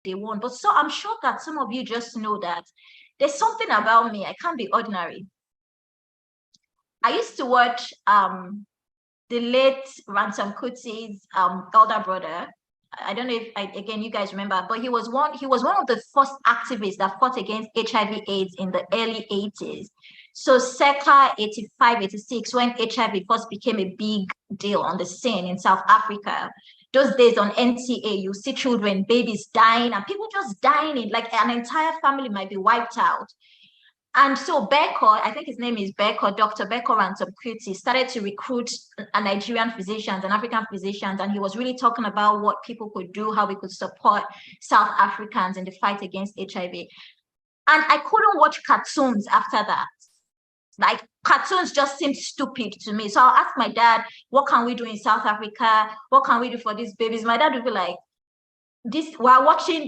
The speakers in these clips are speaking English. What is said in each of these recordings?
they won. But so I'm sure that some of you just know that there's something about me. I can't be ordinary. I used to watch the late Ransom Kuti's elder brother. I don't know if again you guys remember, but he was one of the first activists that fought against HIV/AIDS in the early 80s. So circa 85, 86, when HIV first became a big deal on the scene in South Africa. Those days on NTA, you see children, babies dying, and people just dying in, like an entire family might be wiped out. And so Beko, I think his name is Beko, Dr. Beko Ransom Kuti, started to recruit Nigerian physicians and African physicians, and he was really talking about what people could do, how we could support South Africans in the fight against HIV. And I couldn't watch cartoons after that. Like, cartoons just seemed stupid to me. So I'll ask my dad, what can we do in South Africa? What can we do for these babies? My dad would be like, this we're watching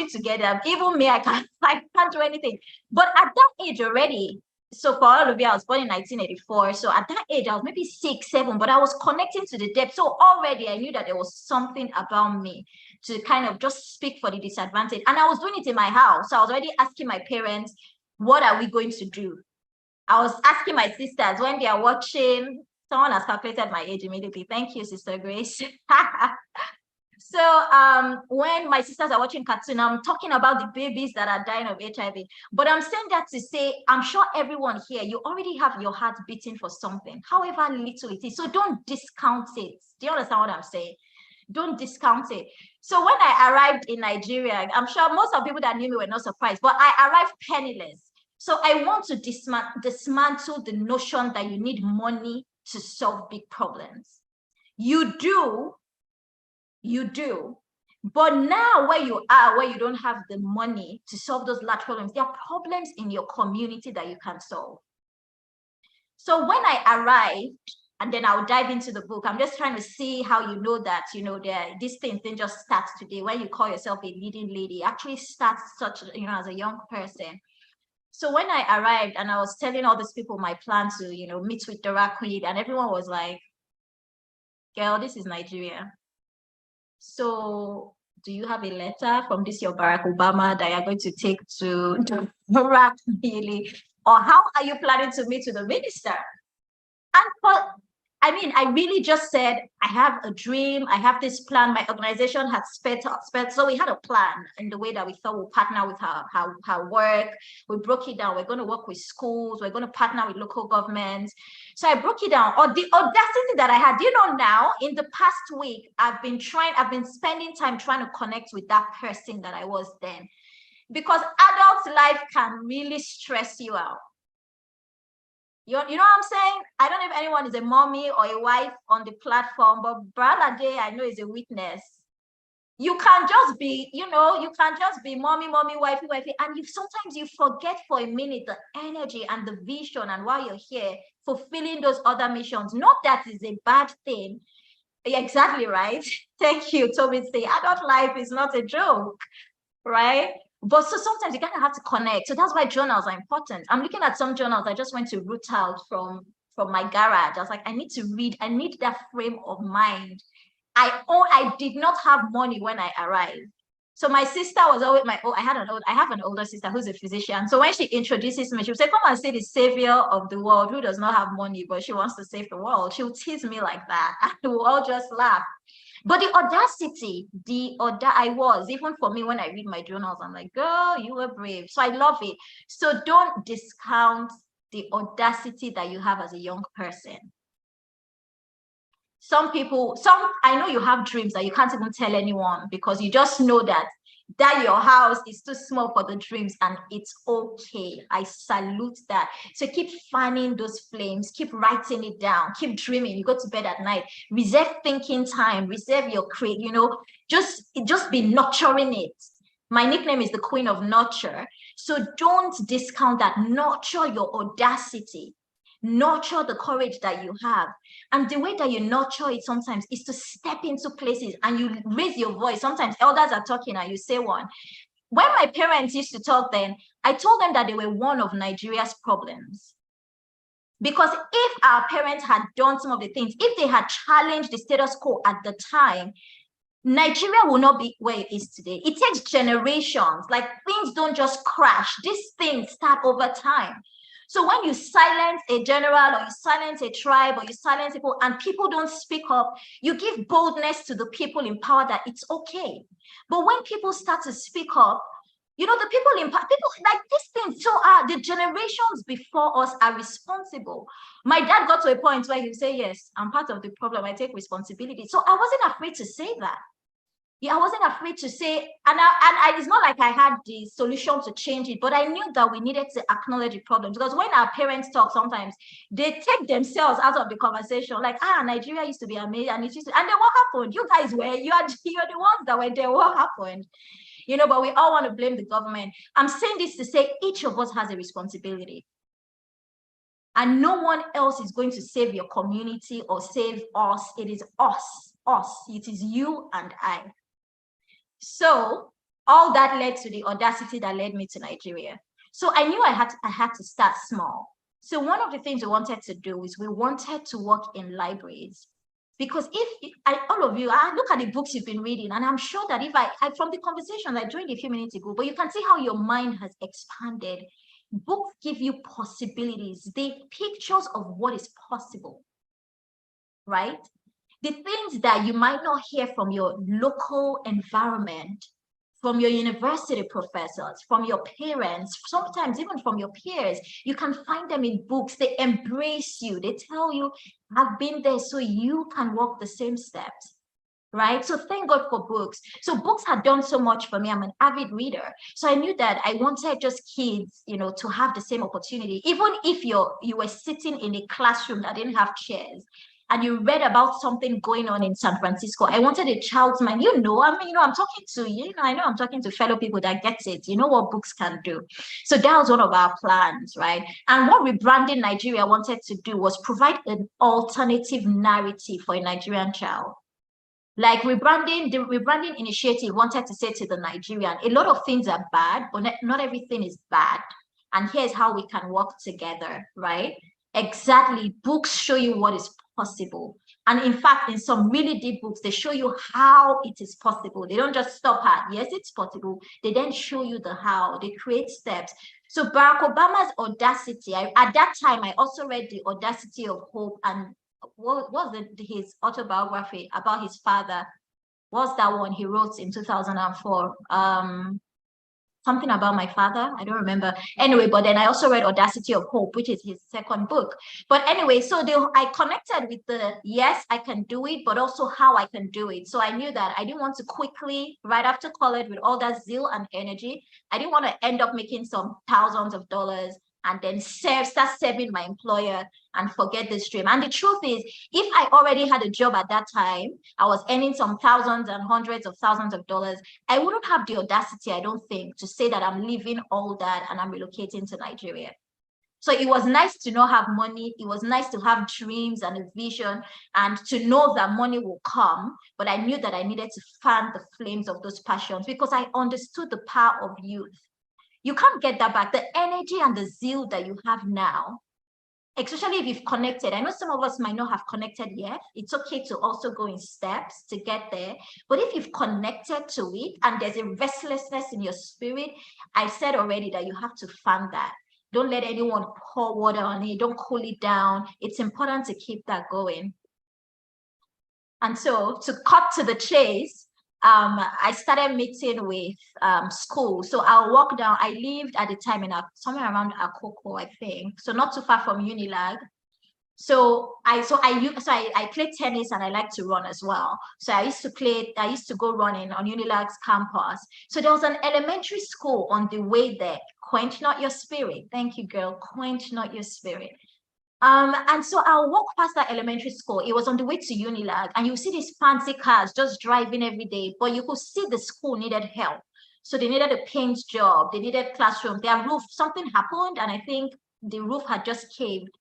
together. Even me, I can't do anything. But at that age already, so for all of you, I was born in 1984. So at that age, I was maybe 6, 7, but I was connecting to the depth. So already I knew that there was something about me to kind of just speak for the disadvantaged. And I was doing it in my house. So I was already asking my parents, what are we going to do? I was asking my sisters when they are watching. Someone has calculated my age immediately. Thank you, Sister Grace. So when my sisters are watching cartoon, I'm talking about the babies that are dying of HIV. But I'm saying that to say, I'm sure everyone here, you already have your heart beating for something, however little it is. So don't discount it. Do you understand what I'm saying? Don't discount it. So when I arrived in Nigeria, I'm sure most of the people that knew me were not surprised, but I arrived penniless. So I want to dismantle the notion that you need money to solve big problems. You do. But now where you are, where you don't have the money to solve those large problems, there are problems in your community that you can solve. So when I arrived, and then I'll dive into the book, I'm just trying to see how you know that, these things didn't just start today. When you call yourself a leading lady, actually starts as a young person. So when I arrived and I was telling all these people my plan to, meet with Dora Queen, and everyone was like, girl, this is Nigeria. So do you have a letter from this your Barack Obama that you're going to take to Dora Queen? Or how are you planning to meet with the minister? And I really just said, I have a dream. I have this plan. My organization had spent. So we had a plan in the way that we thought we'll partner with our work. We broke it down. We're going to work with schools. We're going to partner with local governments. So I broke it down. Or the audacity that I had, now, in the past week, I've been spending time trying to connect with that person that I was then. Because adult life can really stress you out. You know what I'm saying? I don't know if anyone is a mommy or a wife on the platform, but Brother Day, I know, is a witness. You can't just be, mommy, wifey, and sometimes you forget for a minute the energy and the vision and why you're here, fulfilling those other missions. Not that is a bad thing. Exactly right. Thank you, Toby. Say adult life is not a joke, right? But so sometimes you kind of have to connect. So that's why journals are important. I'm looking at some journals I just went to root out from my garage. I was like, I need to read. I need that frame of mind. I did not have money when I arrived. So my sister was always I have an older sister who's a physician. So when she introduces me, she'll say, come and see the savior of the world who does not have money, but she wants to save the world. She'll tease me like that. And we'll all just laugh. But the audacity, I was, even for me, when I read my journals, I'm like, girl, you were brave. So I love it. So don't discount the audacity that you have as a young person. I know you have dreams that you can't even tell anyone because you just know that your house is too small for the dreams, and it's okay. I salute that. So keep fanning those flames, keep writing it down, keep dreaming. You go to bed at night, reserve thinking time, reserve your just be nurturing it. My nickname is the Queen of Nurture. So don't discount that. Nurture your audacity. Nurture the courage that you have. And the way that you nurture it sometimes is to step into places and you raise your voice. Sometimes elders are talking and you say one. When my parents used to talk then, I told them that they were one of Nigeria's problems. Because if our parents had done some of the things, if they had challenged the status quo at the time, Nigeria will not be where it is today. It takes generations. Like, things don't just crash. These things start over time. So when you silence a general, or you silence a tribe, or you silence people, and people don't speak up, you give boldness to the people in power that it's okay. But when people start to speak up, you know, the people in power, people like this thing. So the generations before us are responsible. My dad got to a point where he would say, yes, I'm part of the problem. I take responsibility. So I wasn't afraid to say that. Yeah, I wasn't afraid to say, and it's not like I had the solution to change it, but I knew that we needed to acknowledge the problem. Because when our parents talk, sometimes they take themselves out of the conversation, like, Nigeria used to be amazing, and it used to, and then what happened? You guys were, you're the ones that were there. What happened? You know, but we all want to blame the government. I'm saying this to say each of us has a responsibility. And no one else is going to save your community or save us. It is us. It is you and I. So all that led to the audacity that led me to Nigeria. So I knew I had to start small. So one of the things we wanted to do is we wanted to work in libraries. Because all of you, I look at the books you've been reading, and I'm sure that if I from the conversation I joined a few minutes ago, but you can see how your mind has expanded. Books give you possibilities. They pictures of what is possible, right? The things that you might not hear from your local environment, from your university professors, from your parents, sometimes even from your peers, you can find them in books. They embrace you. They tell you, I've been there so you can walk the same steps, right? So thank God for books. So books had done so much for me. I'm an avid reader. So I knew that I wanted just kids, you know, to have the same opportunity. Even if you were sitting in a classroom that didn't have chairs, and you read about something going on in San Francisco, I wanted a child's mind. You know, I mean, you know, I'm talking to you, I know I'm talking to fellow people that get it. You know what books can do. So that was one of our plans, right? And what Rebranding Nigeria wanted to do was provide an alternative narrative for a Nigerian child. Like the rebranding initiative wanted to say to the Nigerian, a lot of things are bad, but not everything is bad. And here's how we can work together, right? Exactly. Books show you what is possible. And in fact, in some really deep books, they show you how it is possible. They don't just stop at, yes, it's possible. They then show you the how. They create steps. So Barack Obama's audacity, at that time, I also read The Audacity of Hope, and what was his autobiography about his father. What's that one he wrote in 2004? Something about my father, I don't remember. Anyway, but then I also read Audacity of Hope, which is his second book. But anyway, so I connected with the, yes, I can do it, but also how I can do it. So I knew that I didn't want to quickly, right after college, with all that zeal and energy, I didn't want to end up making some thousands of dollars and then start serving my employer and forget this dream. And the truth is, if I already had a job at that time, I was earning some thousands and hundreds of thousands of dollars, I wouldn't have the audacity, I don't think, to say that I'm leaving all that and I'm relocating to Nigeria. So it was nice to not have money. It was nice to have dreams and a vision and to know that money will come. But I knew that I needed to fan the flames of those passions because I understood the power of youth. You can't get that back. The energy and the zeal that you have now, especially if you've connected. I know some of us might not have connected yet. It's okay to also go in steps to get there. But if you've connected to it and there's a restlessness in your spirit, I said already that you have to fan that. Don't let anyone pour water on it. Don't cool it down. It's important to keep that going. And so to cut to the chase, I started meeting with school. So I'll walk down. I lived at the time in somewhere around Akoko, I think. So not too far from Unilag. So I play tennis and I like to run as well. So I used to go running on Unilag's campus. So there was an elementary school on the way there. Quench not your spirit. Thank you, girl. Quench not your spirit. And so I'll walk past that elementary school. It was on the way to Unilag, and you see these fancy cars just driving every day, but you could see the school needed help. So they needed a paint job, they needed classroom, their roof, something happened, and I think the roof had just caved.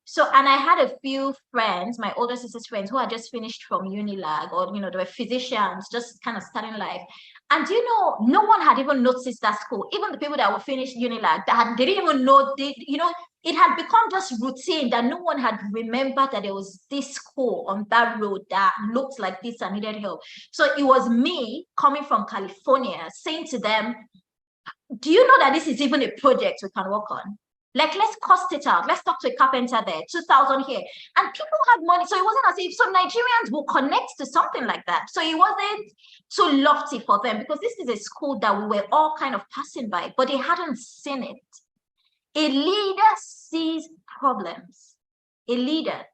So, and I had a few friends, my older sister's friends, who had just finished from Unilag, or, you know, they were physicians, just kind of starting life. And you know, no one had even noticed that school. Even the people that were finished Unilag, they didn't even know. It had become just routine that no one had remembered that there was this school on that road that looked like this and needed help. So it was me coming from California saying to them, do you know that this is even a project we can work on? Like, let's cost it out. Let's talk to a carpenter there, 2,000 here. And people had money. So it wasn't as if some Nigerians will connect to something like that. So it wasn't too lofty for them because this is a school that we were all kind of passing by, but they hadn't seen it. A leader sees problems. A leader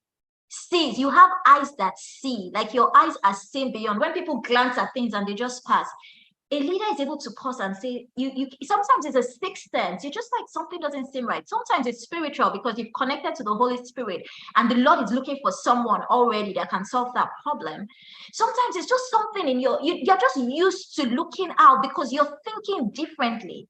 sees, you have eyes that see, like your eyes are seeing beyond. When people glance at things and they just pass, a leader is able to pause and say, sometimes it's a sixth sense. You're just like, something doesn't seem right. Sometimes it's spiritual because you've connected to the Holy Spirit and the Lord is looking for someone already that can solve that problem. Sometimes it's just something in you're just used to looking out because you're thinking differently.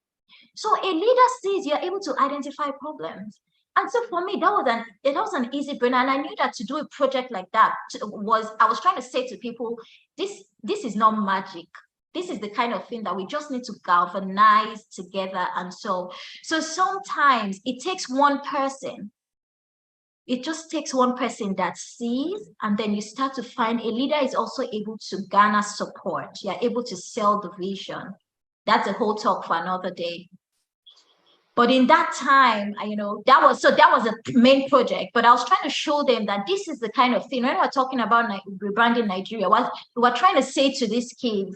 So a leader sees, you're able to identify problems. And so for me, that was an easy brain. And I knew that to do a project like that I was trying to say to people, this is not magic. This is the kind of thing that we just need to galvanize together and solve. So sometimes it takes one person. It just takes one person that sees, and then you start to find a leader is also able to garner support. You're able to sell the vision. That's a whole talk for another day. But in that time, that was a main project. But I was trying to show them that this is the kind of thing, when we're talking about rebranding Nigeria, we were trying to say to these kids,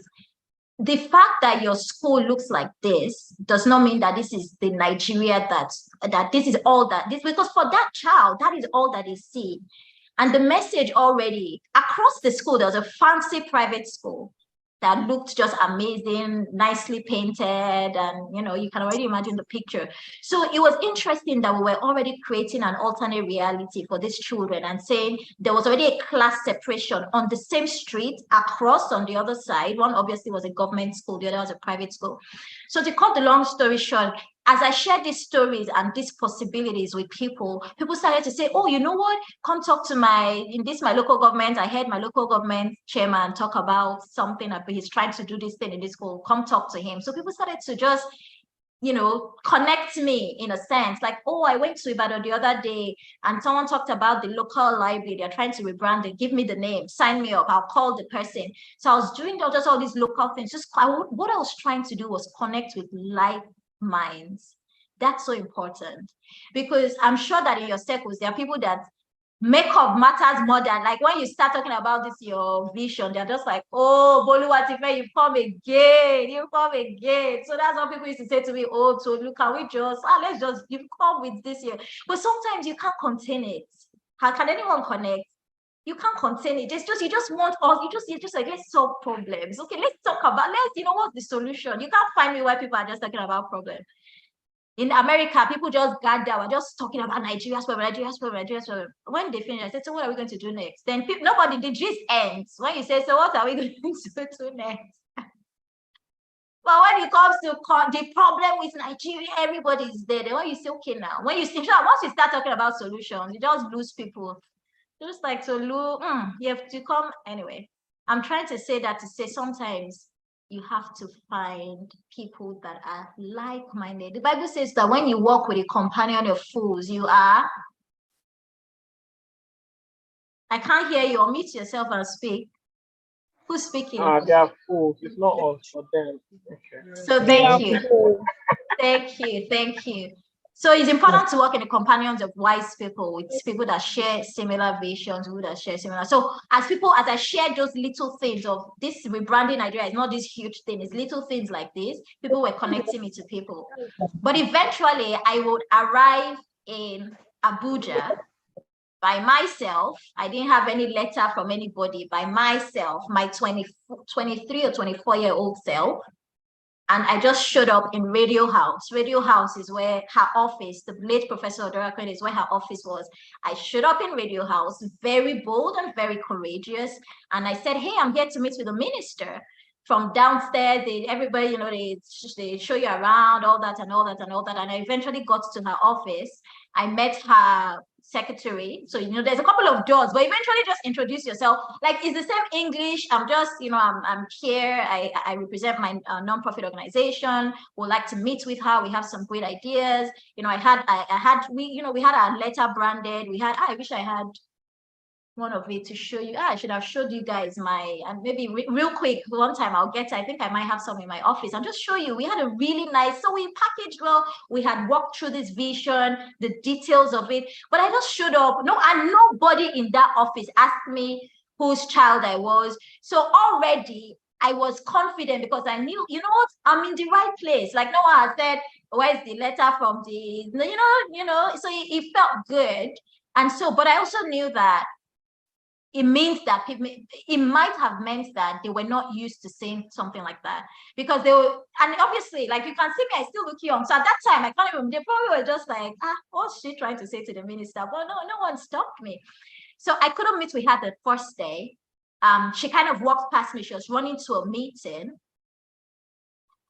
the fact that your school looks like this does not mean that this is the Nigeria that this is all that this, because for that child, that is all that they see. And the message already across the school, there was a fancy private school that looked just amazing, nicely painted, and you can already imagine the picture. So it was interesting that we were already creating an alternate reality for these children and saying there was already a class separation on the same street across on the other side. One obviously was a government school, the other was a private school. So to cut the long story short, as I shared these stories and these possibilities with people started to say, oh, you know what? Come talk to my local government. I heard my local government chairman talk about something that he's trying to do this thing in this school. Come talk to him. So people started to just, connect me in a sense. Like, oh, I went to Ibadan the other day and someone talked about the local library. They're trying to rebrand it. Give me the name. Sign me up. I'll call the person. So I was doing just all these local things. What I was trying to do was connect with minds. That's so important, because I'm sure that in your circles there are people that makeup matters more than, like, when you start talking about this your vision, they're just like, oh, Boluwatife, you've come again. So that's what people used to say to me, oh, so look, can we just you've come with this year. But sometimes you can't contain it. How can anyone connect? You can't contain it. It's just, you just want us, you just like, let's solve problems. Okay, let's talk about, what's the solution? You can't find me where people are just talking about problems. In America, people just gather, we're just talking about Nigeria's problem. When they finish, I said, so what are we going to do next? Then the gist ends. When you say, so what are we going to do next? But when it comes to the problem with Nigeria, everybody's there. Then when you say, okay, now, once you start talking about solutions, you just lose people. Just like to lose, you have to come anyway. I'm trying to say that to say sometimes you have to find people that are like-minded. The Bible says that when you walk with a companion of fools, you are. I can't hear you. Unmute yourself and speak. Who's speaking? They are fools. It's not us, for them. Okay. So thank you. Thank you. So it's important to work in the companions of wise people, with people that share similar visions, people that share similar. So as I share those little things of this rebranding Nigeria, is not this huge thing, it's little things like this. People were connecting me to people. But eventually I would arrive in Abuja by myself. I didn't have any letter from anybody, by myself, my 23 or 24-year-old self. And I just showed up in Radio House. Radio House is where her office, the late Professor Odorakwe, is where her office was. I showed up in Radio House, very bold and very courageous. And I said, hey, I'm here to meet with the minister. From downstairs, everybody, they show you around, all that. And I eventually got to her office. I met her secretary. So, there's a couple of doors, but eventually just introduce yourself. Like, it's the same English. I'm just, I'm here. I represent my nonprofit organization. Would like to meet with her. We have some great ideas. We had our letter branded. I wish I had one of it to show you. I should have showed you guys my, and maybe real quick, one time I'll get, I think I might have some in my office. I'll just show you. We had a really nice, so we packaged well, we had walked through this vision, the details of it, but I just showed up. No, and nobody in that office asked me whose child I was. So already I was confident because I knew, what, I'm in the right place. Like Noah had said, where's the letter from the, so it felt good. And so, but I also knew that it means that people, it might have meant that they were not used to saying something like that, because they were, and obviously, like, you can see me, I still look young. So at that time, I can't even, they probably were just like, what's she trying to say to the minister? But no one stopped me. So I couldn't meet with her the first day. She kind of walked past me. She was running to a meeting.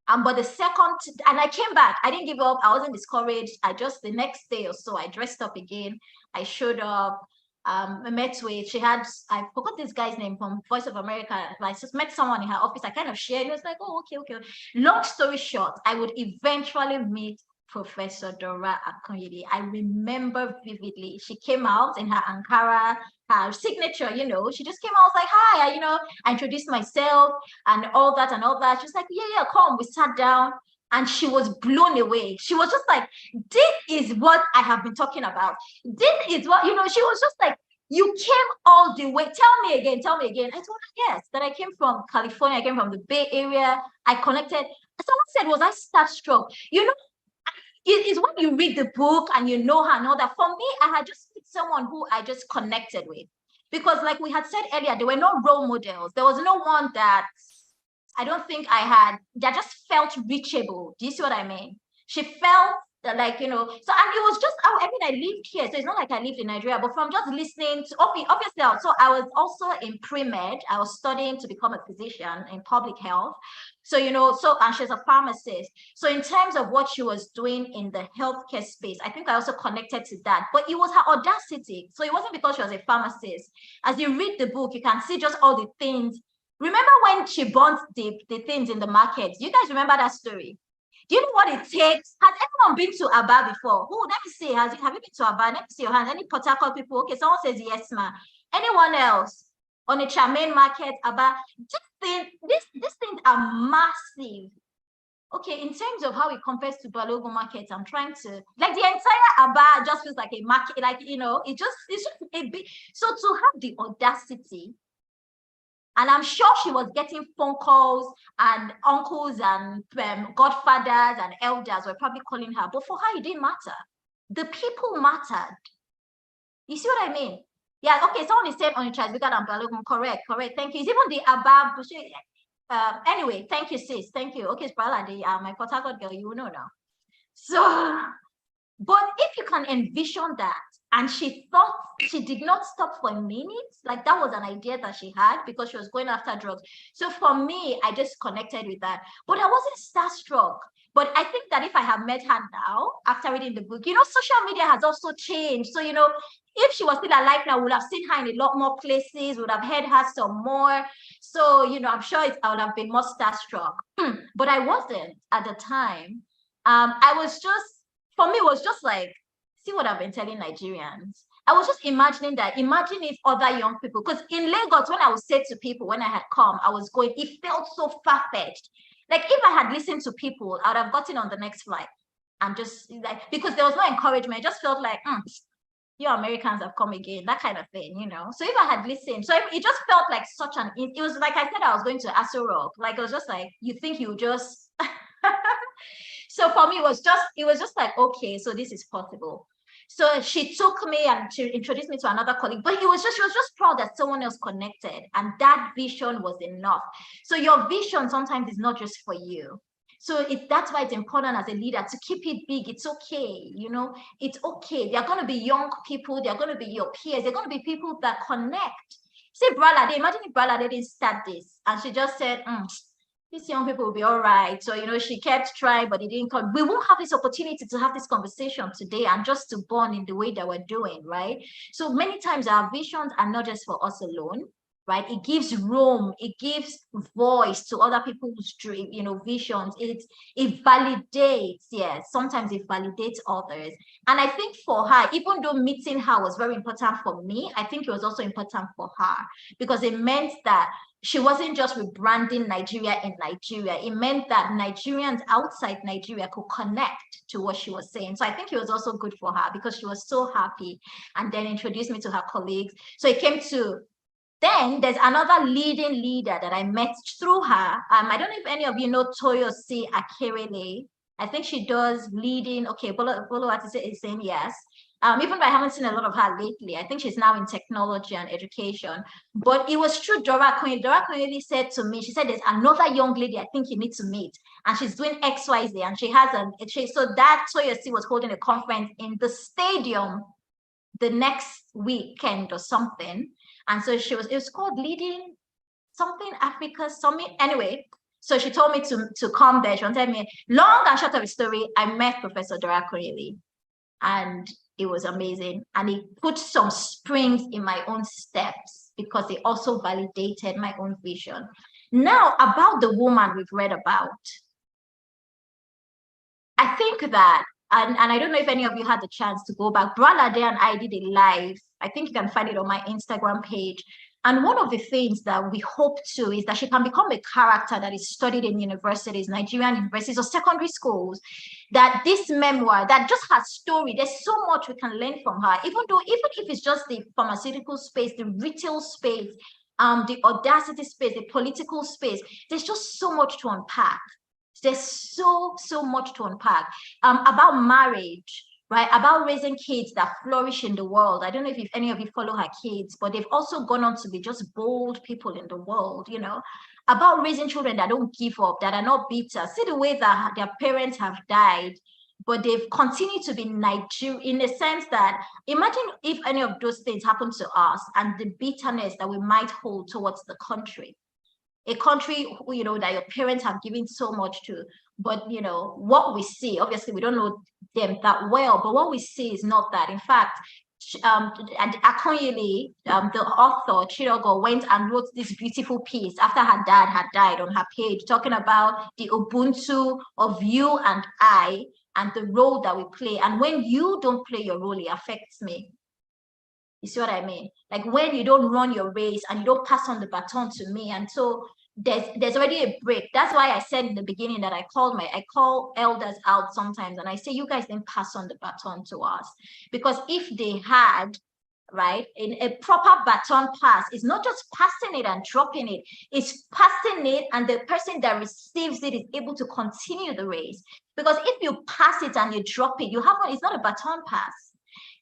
But the second, and I came back, I didn't give up. I wasn't discouraged. The next day or so, I dressed up again. I showed up. I met with, I forgot this guy's name from Voice of America. I just met someone in her office. I kind of shared. It was like, oh, okay. Long story short, I would eventually meet Professor Dora Akonyede. I remember vividly. She came out in her Ankara, her signature, she just came out, was like, hi, I introduced myself and all that. She's like, yeah, come. We sat down. And she was blown away. She was just like, this is what I have been talking about. This is what, she was just like, you came all the way. Tell me again. I told her, yes, that I came from California. I came from the Bay Area. I connected. Someone said, was I starstruck? It's when you read the book and you know her and all that. For me, I had just met someone who I just connected with. Because like we had said earlier, there were no role models. There was no one that I don't think I had, that just felt reachable. Do you see what I mean? She felt like, so, and it was just, I lived here, so it's not like I lived in Nigeria, but from just listening to, obviously, so I was also in pre-med. I was studying to become a physician in public health. So, and she's a pharmacist. So in terms of what she was doing in the healthcare space, I think I also connected to that, but it was her audacity. So it wasn't because she was a pharmacist. As you read the book, you can see just all the things. Remember when she burnt the things in the market? Do you guys remember that story? Do you know what it takes? Has anyone been to Aba before? Let me see. Have you been to Aba? Let me see your hands. Any Port Harcourt people? Okay, someone says yes, ma. Anyone else? On the Charmaine market, Aba? These things are massive. Okay, in terms of how it compares to Balogun markets, I'm trying to, like, the entire Aba just feels like a market, like, it's just a bit. So to have the audacity, and I'm sure she was getting phone calls, and uncles and godfathers and elders were probably calling her. But for her, it didn't matter. The people mattered. You see what I mean? Yeah, okay, someone is saying on the chat, bigger than Balogun. Correct. Thank you. It's even the Abab. Anyway, thank you, sis. Thank you. Okay, it's probably my Port Harcourt girl, you will know now. So, but if you can envision that, and she thought, she did not stop for a minute. Like, that was an idea that she had because she was going after drugs. So for me, I just connected with that. But I wasn't starstruck. But I think that if I had met her now, after reading the book, social media has also changed. So, if she was still alive now, we would have seen her in a lot more places, would have heard her some more. So, I'm sure I would have been more starstruck. But I wasn't at the time. I was just, for me, it was just like, see what I've been telling Nigerians. I was just imagining that, imagine if other young people, because in Lagos, when I would say to people, when I had come, I was going, it felt so far-fetched. Like, if I had listened to people, I would have gotten on the next flight. And just like, because there was no encouragement, it just felt like, you Americans have come again, that kind of thing, So if I had listened, so it just felt like it was like I said, I was going to Aso Rock. Like, it was just like, you think you just, so for me, it was just like, okay, so this is possible. So she took me and she introduced me to another colleague, but she was just proud that someone else connected, and that vision was enough. So your vision sometimes is not just for you. So that's why it's important as a leader to keep it big. It's okay, it's okay. There are going to be young people, there are going to be your peers, there are going to be people that connect. See, Bralade, imagine if Bralade didn't start this and she just said, these young people will be all right. So, she kept trying, but it didn't come. We won't have this opportunity to have this conversation today and just to bond in the way that we're doing, right? So many times our visions are not just for us alone, right? It gives room, it gives voice to other people's dream, visions. It validates, yes, sometimes it validates others. And I think for her, even though meeting her was very important for me, I think it was also important for her because it meant that she wasn't just rebranding Nigeria in Nigeria. It meant that Nigerians outside Nigeria could connect to what she was saying. So I think it was also good for her because she was so happy and then introduced me to her colleagues. So it came to, then there's another leading leader that I met through her. I don't know if any of you know Toyosi Akerele. I think she does leading, okay, Boluwati is saying yes. Even though I haven't seen a lot of her lately, I think she's now in technology and education. But it was true, Dora Koyede. Dora Koyede said to me, she said, there's another young lady I think you need to meet. And she's doing XYZ. And she has so that Toyosi was holding a conference in the stadium the next weekend or something. And so it was called Leading Something Africa Summit. Anyway, so she told me to come there. She wanted me, long and short of the story, I met Professor Dora Koyede. And it was amazing. And it put some springs in my own steps because it also validated my own vision. Now, about the woman we've read about, I think that, and I don't know if any of you had the chance to go back, Bralade and I did a live. I think you can find it on my Instagram page. And one of the things that we hope to is that she can become a character that is studied in universities, Nigerian universities or secondary schools, that this memoir, that just her story, there's so much we can learn from her, even if it's just the pharmaceutical space, the retail space, the audacity space, the political space, there's just so much to unpack. There's so much to unpack about marriage, right? About raising kids that flourish in the world. I don't know if any of you follow her kids, but they've also gone on to be just bold people in the world, about raising children that don't give up, that are not bitter. See the way that their parents have died, but they've continued to be Nigerian in the sense that, imagine if any of those things happen to us and the bitterness that we might hold towards the country. A country, that your parents have given so much to, but what we see, obviously we don't know them that well, but what we see is not that. In fact, and Akonyele, the author, Chirogo, went and wrote this beautiful piece after her dad had died on her page, talking about the Ubuntu of you and I and the role that we play. And when you don't play your role, it affects me. You see what I mean? Like when you don't run your race and you don't pass on the baton to me. And so there's already a break. That's why I said in the beginning that I call elders out sometimes and I say, you guys didn't pass on the baton to us. Because if they had, right, in a proper baton pass, it's not just passing it and dropping it, it's passing it and the person that receives it is able to continue the race. Because if you pass it and you drop it, it's not a baton pass.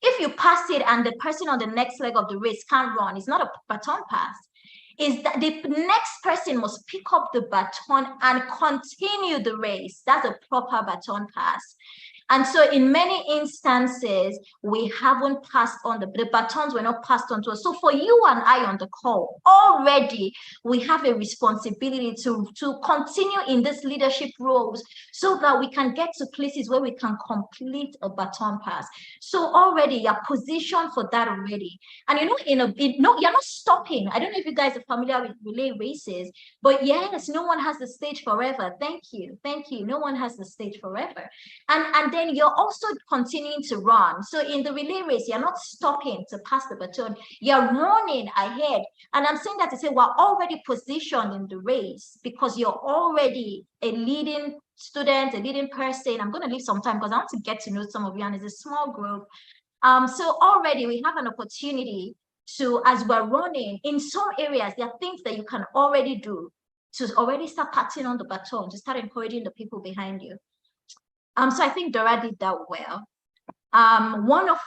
If you pass it and the person on the next leg of the race can't run, it's not a baton pass. Is that the next person must pick up the baton and continue the race. That's a proper baton pass. And so in many instances, we haven't passed on, the batons were not passed on to us. So for you and I on the call, already we have a responsibility to continue in these leadership roles so that we can get to places where we can complete a baton pass. So already you're positioned for that already. And you're not stopping. I don't know if you guys are familiar with relay races, but yes, no one has the stage forever. Thank you. No one has the stage forever. And then you're also continuing to run. So in the relay race, you're not stopping to pass the baton, you're running ahead. And I'm saying that to say we're already positioned in the race because you're already a leading student, a leading person. I'm going to leave some time because I want to get to know some of you, and it's a small group. So already we have an opportunity to, as we're running, in some areas, there are things that you can already do to already start passing on the baton, to start encouraging the people behind you. So I think Dora did that well.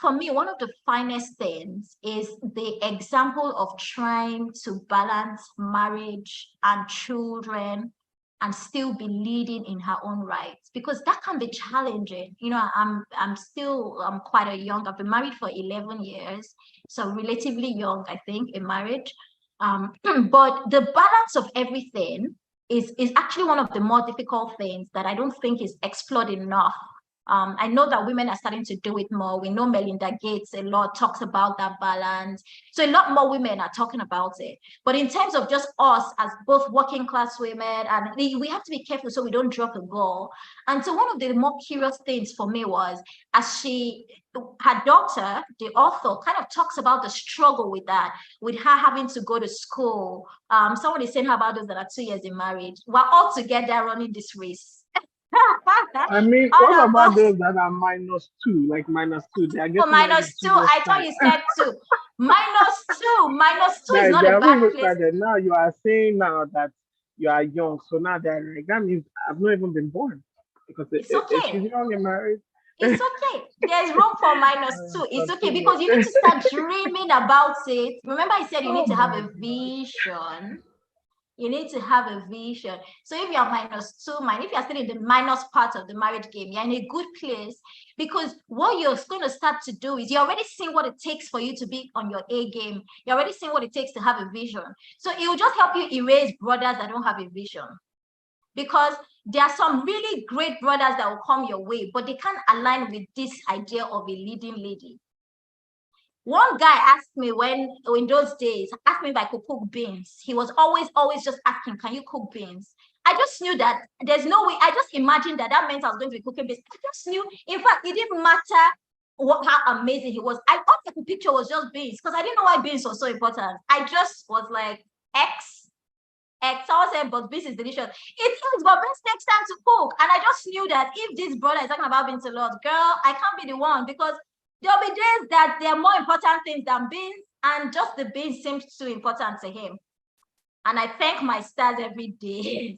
For me, one of the finest things is the example of trying to balance marriage and children and still be leading in her own rights, because that can be challenging. I'm still quite young. I've been married for 11 years, so relatively young, I think, in marriage. But the balance of everything, is actually one of the more difficult things that I don't think is explored enough. I know that women are starting to do it more. We know Melinda Gates a lot talks about that balance. So a lot more women are talking about it. But in terms of just us as both working class women, and we have to be careful so we don't drop the ball. And so one of the more curious things for me was, as her daughter, the author, kind of talks about the struggle with that, with her having to go to school. Someone is saying about those that are 2 years in marriage. We're all together running this race. I mean, All what of about us. those that are -2, like -2? They are Oh, getting married in -2. 2 years' I thought time. you said 2. -2. -2 is Guys, not they a haven't bad even place. started. Now you are saying now that you are young, so now they're like, that means I've not even been born because It's if she's okay. young and married, It's okay. There's room for -2. It's okay continue. because you need to start dreaming about it. Remember, I said you Oh need to my have a God. vision. You need to have a vision. So if you're -2, if you're still in the minus part of the marriage game, you're in a good place, because what you're going to start to do is you're already seeing what it takes for you to be on your A game. You're already seeing what it takes to have a vision. So it will just help you erase brothers that don't have a vision. Because there are some really great brothers that will come your way, but they can't align with this idea of a leading lady. One guy asked me in those days, asked me if I could cook beans. He was always just asking, can you cook beans? I just knew that there's no way. I just imagined that meant I was going to be cooking beans. I just knew, in fact, it didn't matter how amazing he was. All I could picture was just beans, because I didn't know why beans was so important. I just was like, X. I was saying, but beans is delicious. It is, but beans takes time to cook. And I just knew that if this brother is talking about beans a lot, girl, I can't be the one, because there'll be days that there are more important things than beans, and just the beans seems too important to him. And I thank my stars every day.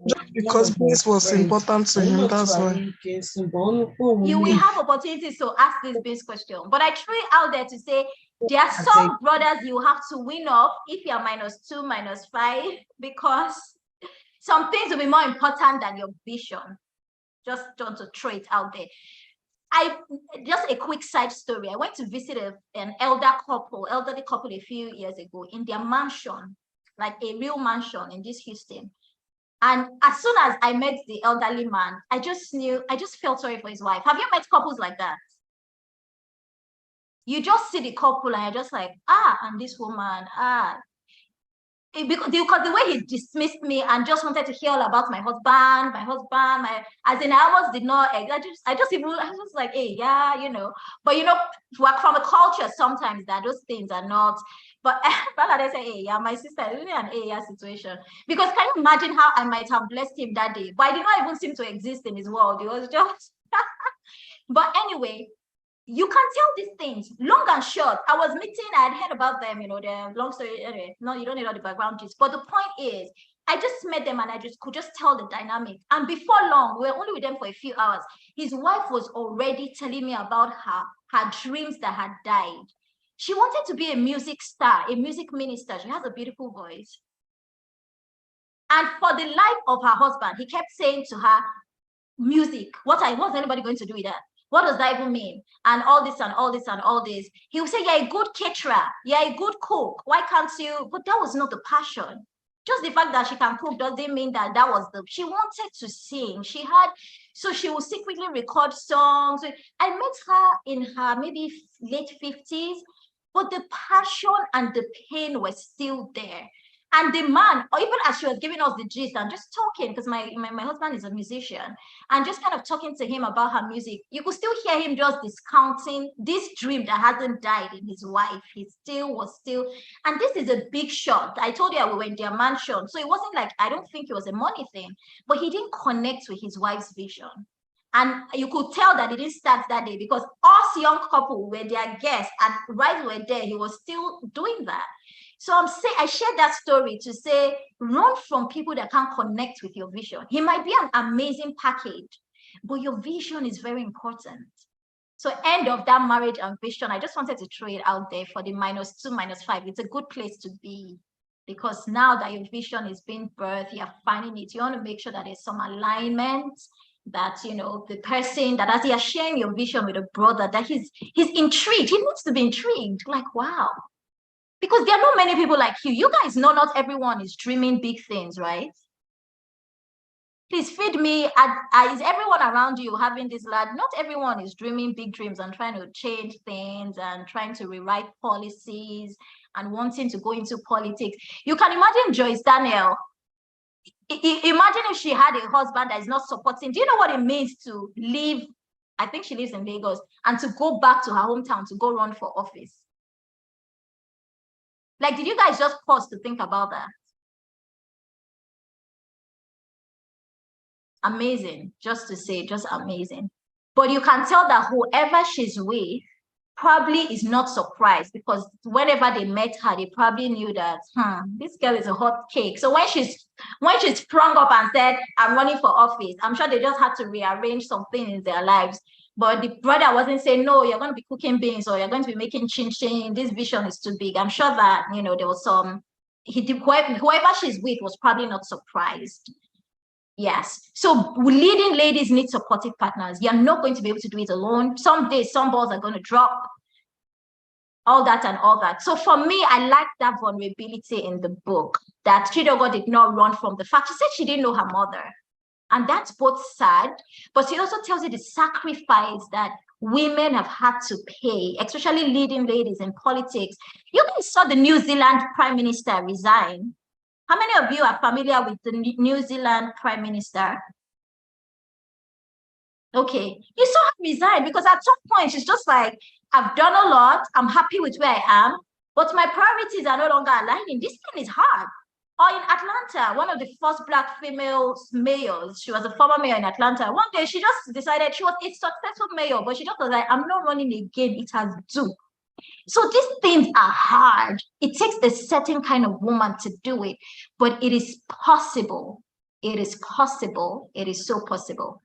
Just because this was important to him, that's why. You will have opportunities to ask this beans question. But I threw it out there to say there are some brothers you have to win off if you're -2, -5, because some things will be more important than your vision. Just don't to throw it out there. Just a quick side story. I went to visit an elderly couple a few years ago in their mansion, like a real mansion in this Houston. And as soon as I met the elderly man, I just felt sorry for his wife. Have you met couples like that? You just see the couple and you're just like, and this woman, because the way he dismissed me and just wanted to hear all about my husband, as in I almost did not, I was like, hey, yeah, but we're from a culture sometimes that those things are not, but they say, hey, yeah, my sister is really an yeah situation, because can you imagine how I might have blessed him that day, but I did not even seem to exist in his world. It was just, but anyway, you can tell these things, long and short. I had heard about them, the long story. Anyway, no, you don't need all the background gist. But the point is, I just met them and I could just tell the dynamic. And before long, we were only with them for a few hours. His wife was already telling me about her dreams that had died. She wanted to be a music star, a music minister. She has a beautiful voice. And for the life of her husband, he kept saying to her, music, what's anybody going to do with that? What does that even mean? And all this and all this and all this. He would say, you're a good caterer, you're a good cook. Why can't you? But that was not the passion. Just the fact that she can cook doesn't mean that was she wanted to sing. So she would secretly record songs. I met her in her maybe late 50s, but the passion and the pain were still there. And the man, or even as she was giving us the gist and just talking, because my husband is a musician, and just kind of talking to him about her music, you could still hear him just discounting this dream that hasn't died in his wife. He was still, and this is a big shot. I told you we were in their mansion. So it wasn't like, I don't think it was a money thing, but he didn't connect with his wife's vision. And you could tell that it didn't start that day, because us young couple were their guests, and right we were there, he was still doing that. So I shared that story to say, run from people that can't connect with your vision. He might be an amazing package, but your vision is very important. So end of that marriage and vision, I just wanted to throw it out there for the -2, -5. It's a good place to be, because now that your vision is being birthed, you're finding it. You want to make sure that there's some alignment, that the person that, as you're sharing your vision with a brother, that he's intrigued. He needs to be intrigued. Like, wow, Because there are not many people like you. You guys know not everyone is dreaming big things, right? Please feed me. Is everyone around you having this lad? Not everyone is dreaming big dreams and trying to change things and trying to rewrite policies and wanting to go into politics. You can imagine Joyce Daniel. Imagine if she had a husband that is not supporting. Do you know what it means to leave? I think she lives in Lagos, and to go back to her hometown to go run for office. Like, did you guys just pause to think about that? Amazing, just to say, just amazing. But you can tell that whoever she's with probably is not surprised, because whenever they met her, they probably knew that this girl is a hot cake. So when she sprung up and said, I'm running for office, I'm sure they just had to rearrange something in their lives. But the brother wasn't saying, no, you're going to be cooking beans or you're going to be making chin chin. This vision is too big. I'm sure that, you know, there was some, whoever she's with was probably not surprised. Yes. So leading ladies need supportive partners. You're not going to be able to do it alone. Some days, some balls are going to drop. All that and all that. So for me, I like that vulnerability in the book, that Chidogo did not run from the fact. She said she didn't know her mother. And that's both sad, but she also tells you the sacrifice that women have had to pay, especially leading ladies in politics. You guys saw the New Zealand Prime Minister resign. How many of you are familiar with the New Zealand Prime Minister? Okay, you saw her resign because at some point she's just like, I've done a lot, I'm happy with where I am, but my priorities are no longer aligning. This thing is hard. Or in Atlanta, one of the first Black female mayors, she was a former mayor in Atlanta. One day she just decided, she was a successful mayor, but she just was like, I'm not running again, it has due. So these things are hard. It takes a certain kind of woman to do it, but it is possible. It is possible. It is so possible.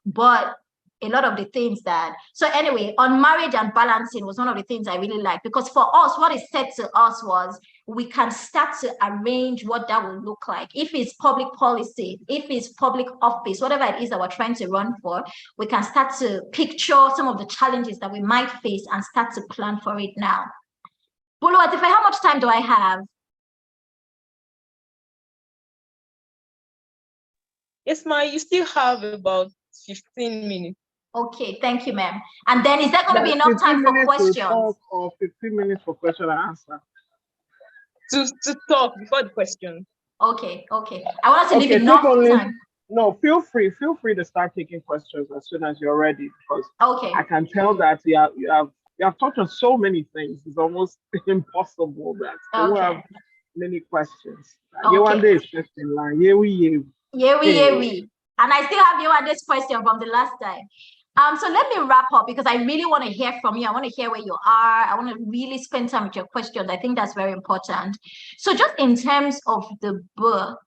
But a lot of the things that, so anyway, on marriage and balancing was one of the things I really liked, because for us, what it said to us was, we can start to arrange what that will look like. If it's public policy, if it's public office, whatever it is that we're trying to run for, we can start to picture some of the challenges that we might face and start to plan for it now. Buluwatife, how much time do I have? Yes, ma, you still have about 15 minutes. Okay, thank you, ma'am. And then is there going to be enough time for questions? Or 15 minutes for question and answer? To talk before the question. Okay. I want us to leave enough time. No, feel free to start taking questions as soon as you're ready, because I can tell that you have touched on so many things. It's almost impossible that you have many questions. Yewande is first in line. Yewi. And I still have Yewande's question from the last time. So let me wrap up, because I really want to hear from you. I want to hear where you are. I want to really spend time with your questions. I think that's very important. So just in terms of the book,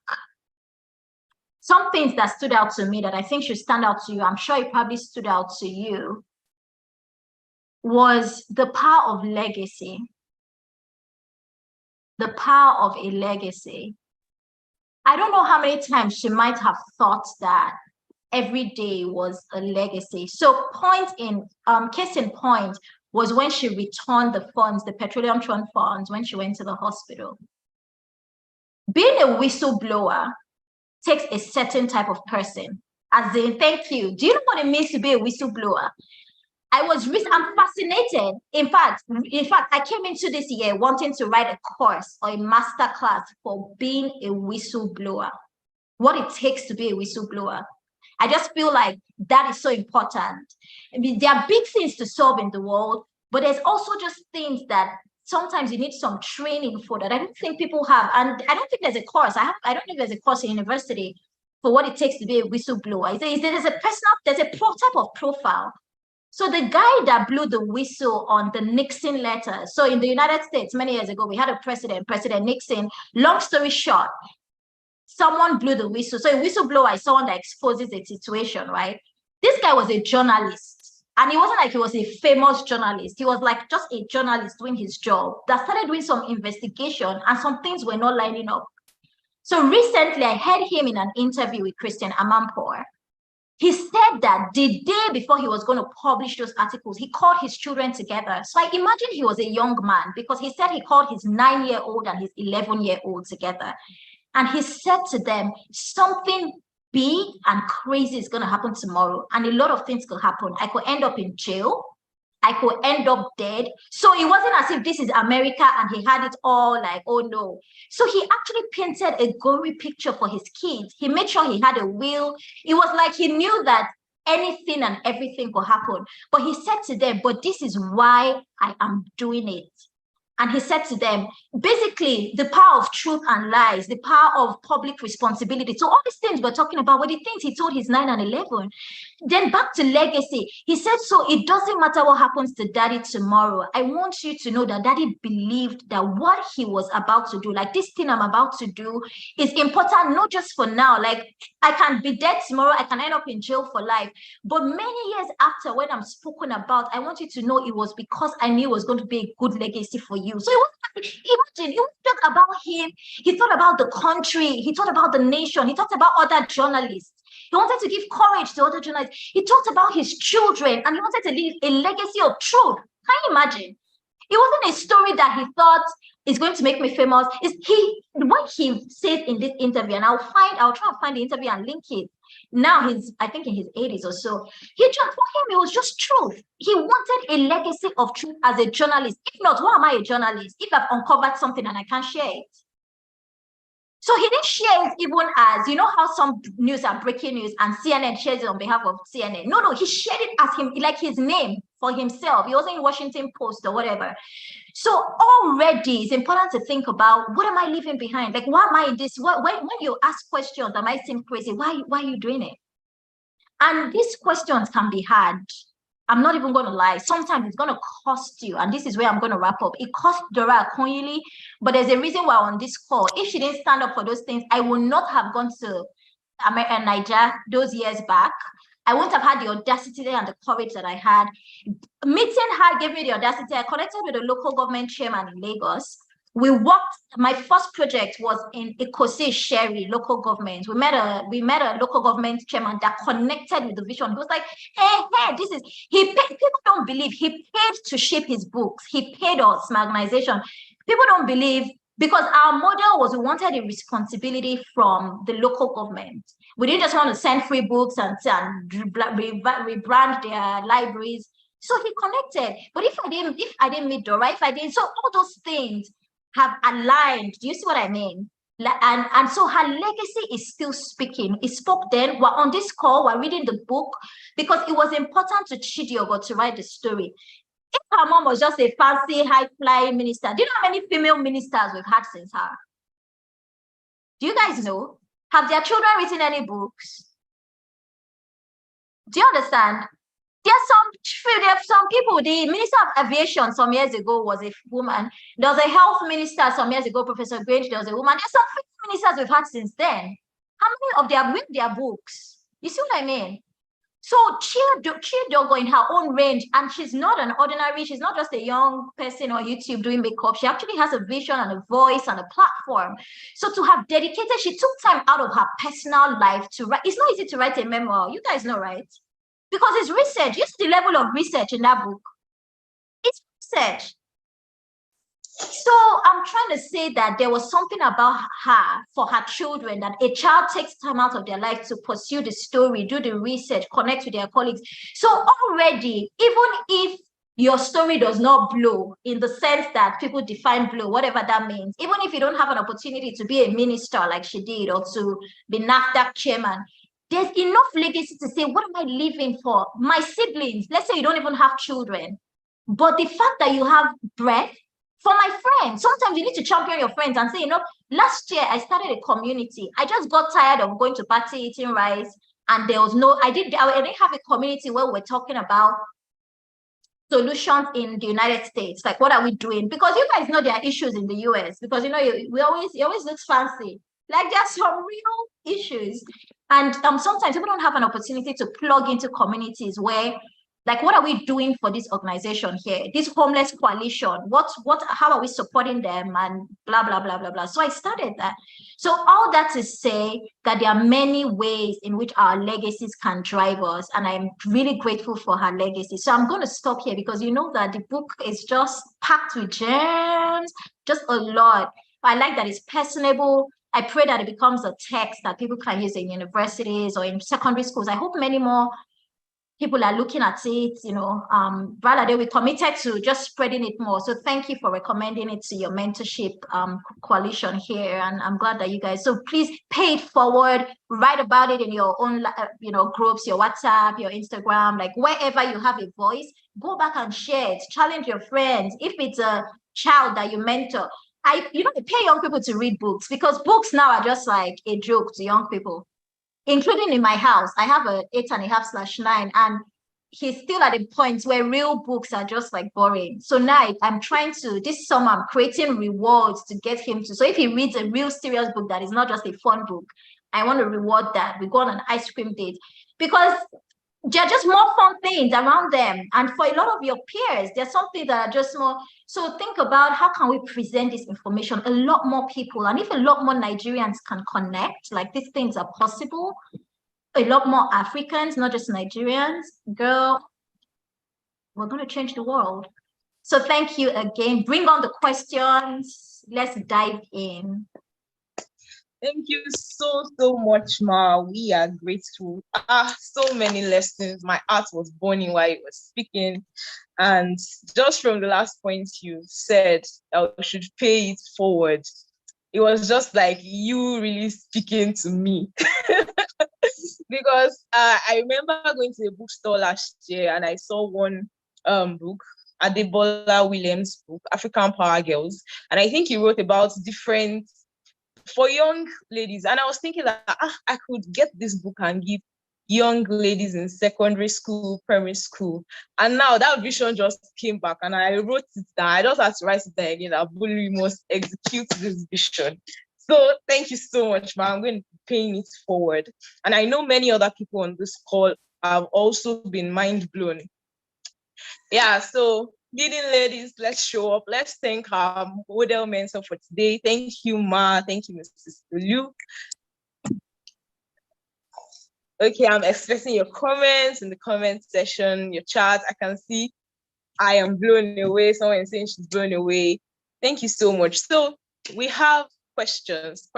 some things that stood out to me that I think should stand out to you, I'm sure it probably stood out to you, was the power of legacy. The power of a legacy. I don't know how many times she might have thought that every day was a legacy. So case in point was when she returned the funds, the Petroleum Fund funds, when she went to the hospital. Being a whistleblower takes a certain type of person, as in, thank you. Do you know what it means to be a whistleblower? I'm fascinated. In fact, I came into this year wanting to write a course or a master class for being a whistleblower, what it takes to be a whistleblower. I just feel like that is so important. I mean, there are big things to solve in the world, but there's also just things that sometimes you need some training for that I don't think people have. And I don't think there's a course. I don't think there's a course in university for what it takes to be a whistleblower. There's a type of profile. So the guy that blew the whistle on the Nixon letter. So in the United States, many years ago, we had a President Nixon. Long story short, someone blew the whistle. So a whistleblower is someone that exposes a situation, right? This guy was a journalist, and it wasn't like he was a famous journalist. He was like just a journalist doing his job that started doing some investigation, and some things were not lining up. So recently I heard him in an interview with Christian Amanpour, He said that the day before he was going to publish those articles, he called his children together. So I imagine he was a young man, because he said he called his 9-year-old and his 11-year-old together. And he said to them, something big and crazy is going to happen tomorrow. And a lot of things could happen. I could end up in jail. I could end up dead. So it wasn't as if this is America and he had it all like, oh no. So he actually painted a gory picture for his kids. He made sure he had a will. It was like he knew that anything and everything could happen. But he said to them, but this is why I am doing it. And he said to them, basically, the power of truth and lies, the power of public responsibility. So all these things we're talking about were the things he told his 9 and 11. Then back to legacy. He said, so it doesn't matter what happens to daddy tomorrow. I want you to know that daddy believed that what he was about to do, like this thing I'm about to do, is important, not just for now. Like I can be dead tomorrow, I can end up in jail for life. But many years after, when I'm spoken about, I want you to know it was because I knew it was going to be a good legacy for you. So imagine, you talk about him, he thought about the country, he thought about the nation, he talked about other journalists. He wanted to give courage to other journalists. He talked about his children, and he wanted to leave a legacy of truth. Can you imagine? It wasn't a story that he thought is going to make me famous. What he said in this interview, and I'll try and find the interview and link it. Now I think in his 80s or so. For him, it was just truth. He wanted a legacy of truth as a journalist. If not, why am I a journalist? If I've uncovered something and I can't share it. So he didn't share it even as, you know how some news are breaking news and CNN shares it on behalf of CNN. No, he shared it as him, like his name for himself. He wasn't in Washington Post or whatever. So already it's important to think about, what am I leaving behind? Like, why am I in this? When you ask questions that might seem crazy, why are you doing it? And these questions can be hard. I'm not even going to lie. Sometimes it's going to cost you. And this is where I'm going to wrap up. It cost Dora Akunyili, but there's a reason why on this call. If she didn't stand up for those things, I would not have gone to Niger those years back. I wouldn't have had the audacity and the courage that I had. Meeting her gave me the audacity. I connected with the local government chairman in Lagos. We worked, my first project was in Ikosi Sherry local government. We met a local government chairman that connected with the vision. He was like, hey, people don't believe he paid to ship his books. He paid us, my organization. People don't believe, because our model was we wanted a responsibility from the local government. We didn't just want to send free books and rebrand their libraries. So he connected. But if I didn't meet Dora, so all those things have aligned. Do you see what I mean? And so her legacy is still speaking. It spoke then. We're on this call, we're reading the book, because it was important to Chidiogo to write the story. If her mom was just a fancy, high-flying minister, do you know how many female ministers we've had since her? Do you guys know? Have their children written any books? Do you understand? There are some people, the Minister of Aviation some years ago was a woman. There was a health minister some years ago, Professor Grange, there was a woman. There's some ministers we've had since then. How many of them read their books? You see what I mean? So Chidiogo in her own range, and she's not an ordinary, she's not just a young person on YouTube doing makeup. She actually has a vision and a voice and a platform. So to have dedicated, she took time out of her personal life to write. It's not easy to write a memoir. You guys know, right? Because it's research. You see the level of research in that book. It's research. So I'm trying to say that there was something about her, for her children, that a child takes time out of their life to pursue the story, do the research, connect with their colleagues. So already, even if your story does not blow in the sense that people define blow, whatever that means, even if you don't have an opportunity to be a minister like she did, or to be NAFDAC chairman, there's enough legacy to say, what am I leaving for? My siblings, let's say you don't even have children, but the fact that you have breath, for my friends, sometimes you need to champion your friends and say, you know, last year I started a community. I just got tired of going to party, eating rice, and there was I didn't have a community where we're talking about solutions in the United States. Like, what are we doing? Because you guys know there are issues in the US, because, you know, it always looks fancy. Like, there's some real issues. And sometimes people don't have an opportunity to plug into communities where Like, what are we doing for this organization here? This homeless coalition, how are we supporting them, and blah, blah, blah, blah, blah. So I started that. So all that to say that there are many ways in which our legacies can drive us. And I'm really grateful for her legacy. So I'm going to stop here because you know that the book is just packed with gems, just a lot. I like that it's personable. I pray that it becomes a text that people can use in universities or in secondary schools. I hope many more people are looking at it, you know. Rather, we committed to just spreading it more. So thank you for recommending it to your mentorship coalition here. And I'm glad that you guys, so please pay it forward, write about it in your own, groups, your WhatsApp, your Instagram, like wherever you have a voice, go back and share it, challenge your friends. If it's a child that you mentor, I pay young people to read books, because books now are just like a joke to young people. Including in my house, I have a 8.5/9, and he's still at a point where real books are just like boring. So now I'm trying to, this summer, I'm creating rewards to get him to, so if he reads a real serious book that is not just a fun book, I want to reward that. We go on an ice cream date, because there are just more fun things around them. And for a lot of your peers, there's something that are just more. So think about how can we present this information a lot more people, and if a lot more Nigerians can connect, like these things are possible, a lot more Africans, not just Nigerians, girl, we're going to change the world. So thank you again. Bring on the questions. Let's dive in. Thank you so much, Ma. We are grateful. So many lessons. My heart was burning while you were speaking. And just from the last point you said, I should pay it forward. It was just like you really speaking to me. Because I remember going to a bookstore last year and I saw one book, Adebola Williams' book, African Power Girls. And I think he wrote about different, for young ladies. And I was thinking that I could get this book and give young ladies in secondary school, primary school. And now that vision just came back and I wrote it down. I just had to write it down again. That we must execute this vision. So thank you so much, ma. I'm going to be paying it forward. And I know many other people on this call have also been mind blown. Yeah, so leading ladies, let's show up. Let's thank our model mentor for today. Thank you, Ma. Thank you, Mrs. Tolu. Okay, I'm expecting your comments in the comment section, your chat. I can see I am blown away. Someone is saying she's blown away. Thank you so much. So we have questions.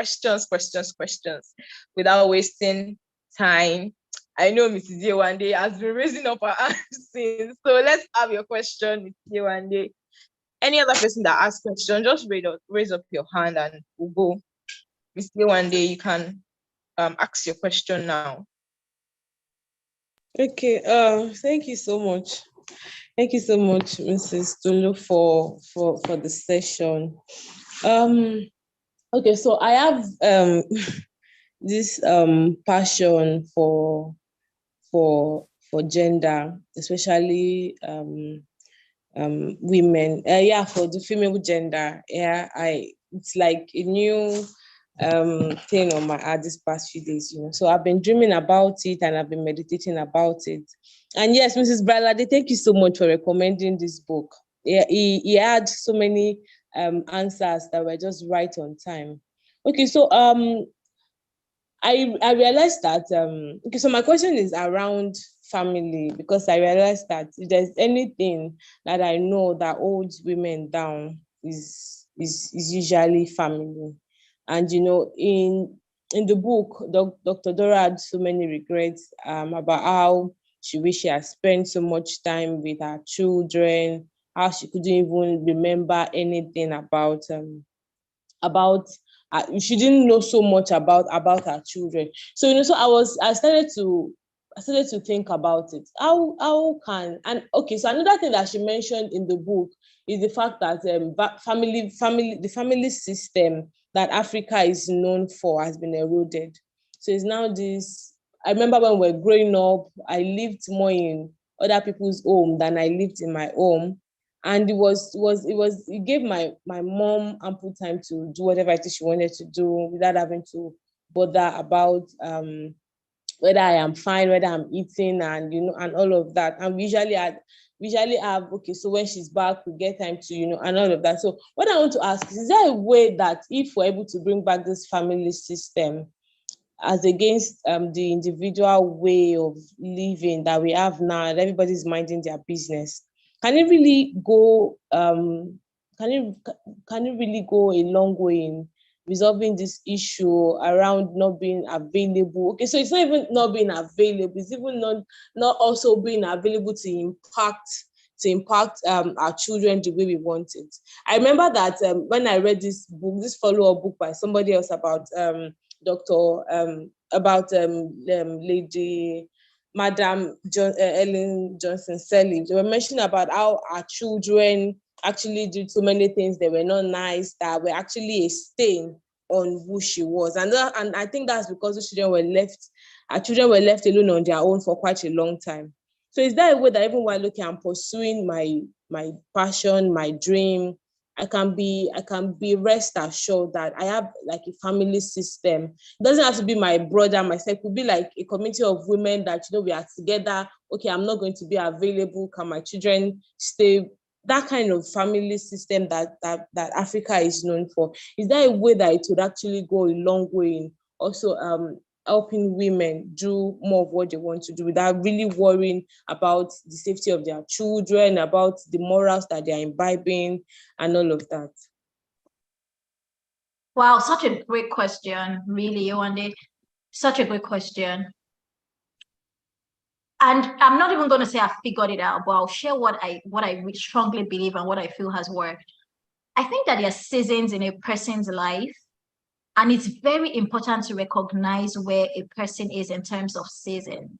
Without wasting time. I know Mrs. Yewande has been raising up her hand since. So let's have your question, Mrs. Yewande. Any other person that asks question, just raise up your hand and we'll go. Mrs. Yewande, you can ask your question now. Okay, thank you so much. Thank you so much, Mrs. Tolu, for the session. Okay, so I have this passion for gender, especially women. For the female gender. It's like a new thing on my heart this past few days, So I've been dreaming about it and I've been meditating about it. And yes, Mrs. Bralade, thank you so much for recommending this book. He had so many answers that were just right on time. Okay, so I realized that so my question is around family, because I realized that if there's anything that I know that holds women down is usually family. And in the book, Dr. Dora had so many regrets about how she wished she had spent so much time with her children, how she couldn't even remember anything about she didn't know so much about her children. So so I started to think about it. How can, and okay, so another thing that she mentioned in the book is the fact that the family system that Africa is known for has been eroded. So it's now this. I remember when we were growing up, I lived more in other people's home than I lived in my home. And it gave my mom ample time to do whatever it is she wanted to do without having to bother about whether I am fine, whether I'm eating, and and all of that. And we usually have, okay, so when she's back, we get time to, and all of that. So what I want to ask is there a way that if we're able to bring back this family system as against the individual way of living that we have now, and everybody's minding their business, can it really go can it really go a long way in resolving this issue around not being available? Okay, so it's not even not being available, it's even not also being available to impact our children the way we want it. I remember that when I read this follow-up book by somebody else about Lady Madam Ellen Johnson Sirleaf, they were mentioning about how our children actually did so many things that were not nice, that were actually a stain on who she was. And I think that's because our children were left alone on their own for quite a long time. So is there a way that even while I'm pursuing my passion, my dream, I can be rest assured that I have like a family system? It doesn't have to be my brother, myself. It could be like a community of women that, we are together. Okay, I'm not going to be available. Can my children stay? That kind of family system that Africa is known for. Is there a way that it would actually go a long way in also helping women do more of what they want to do without really worrying about the safety of their children, about the morals that they're imbibing, and all of that? Wow, such a great question, really, Yewande. Such a great question. And I'm not even going to say I figured it out, but I'll share what I strongly believe and what I feel has worked. I think that there are seasons in a person's life, and it's very important to recognize where a person is in terms of seasons,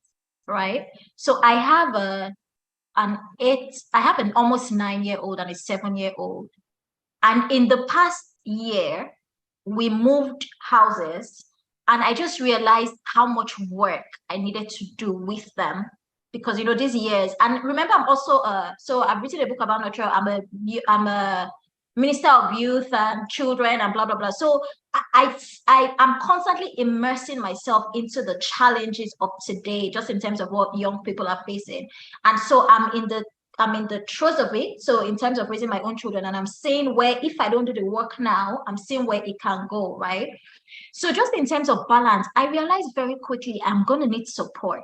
right? So I have an almost 9-year-old and a 7-year-old. And in the past year, we moved houses, and I just realized how much work I needed to do with them, because these years. And remember, I'm also so I've written a book about nurture. I'm a minister of youth and children and blah blah blah. So I'm constantly immersing myself into the challenges of today, just in terms of what young people are facing. And so I'm in the throes of it. So in terms of raising my own children, and I'm seeing where, if I don't do the work now, I'm seeing where it can go, right? So just in terms of balance, I realized very quickly I'm going to need support,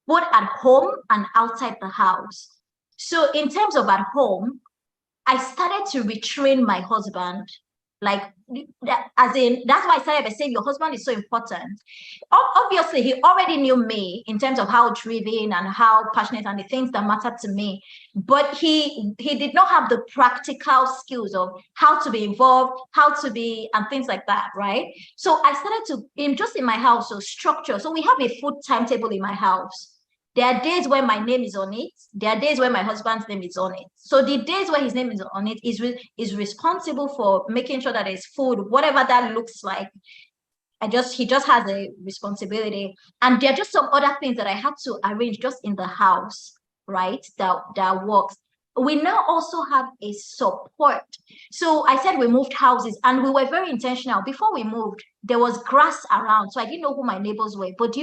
both at home and outside the house. So in terms of at home, I started to retrain my husband. Like, as in, that's why I started by saying your husband is so important. Obviously, he already knew me in terms of how driven and how passionate and the things that mattered to me. But he did not have the practical skills of how to be involved, how to be, and things like that, right? So I started to, just in my house, so structure. So we have a food timetable in my house. There are days where my name is on it. There are days where my husband's name is on it. So the days where his name is on it is responsible for making sure that there's food, whatever that looks like. He just has a responsibility. And there are just some other things that I had to arrange just in the house, right? That works. We now also have a support. So I said we moved houses, and we were very intentional. Before we moved, there was grass around. So I didn't know who my neighbors were. But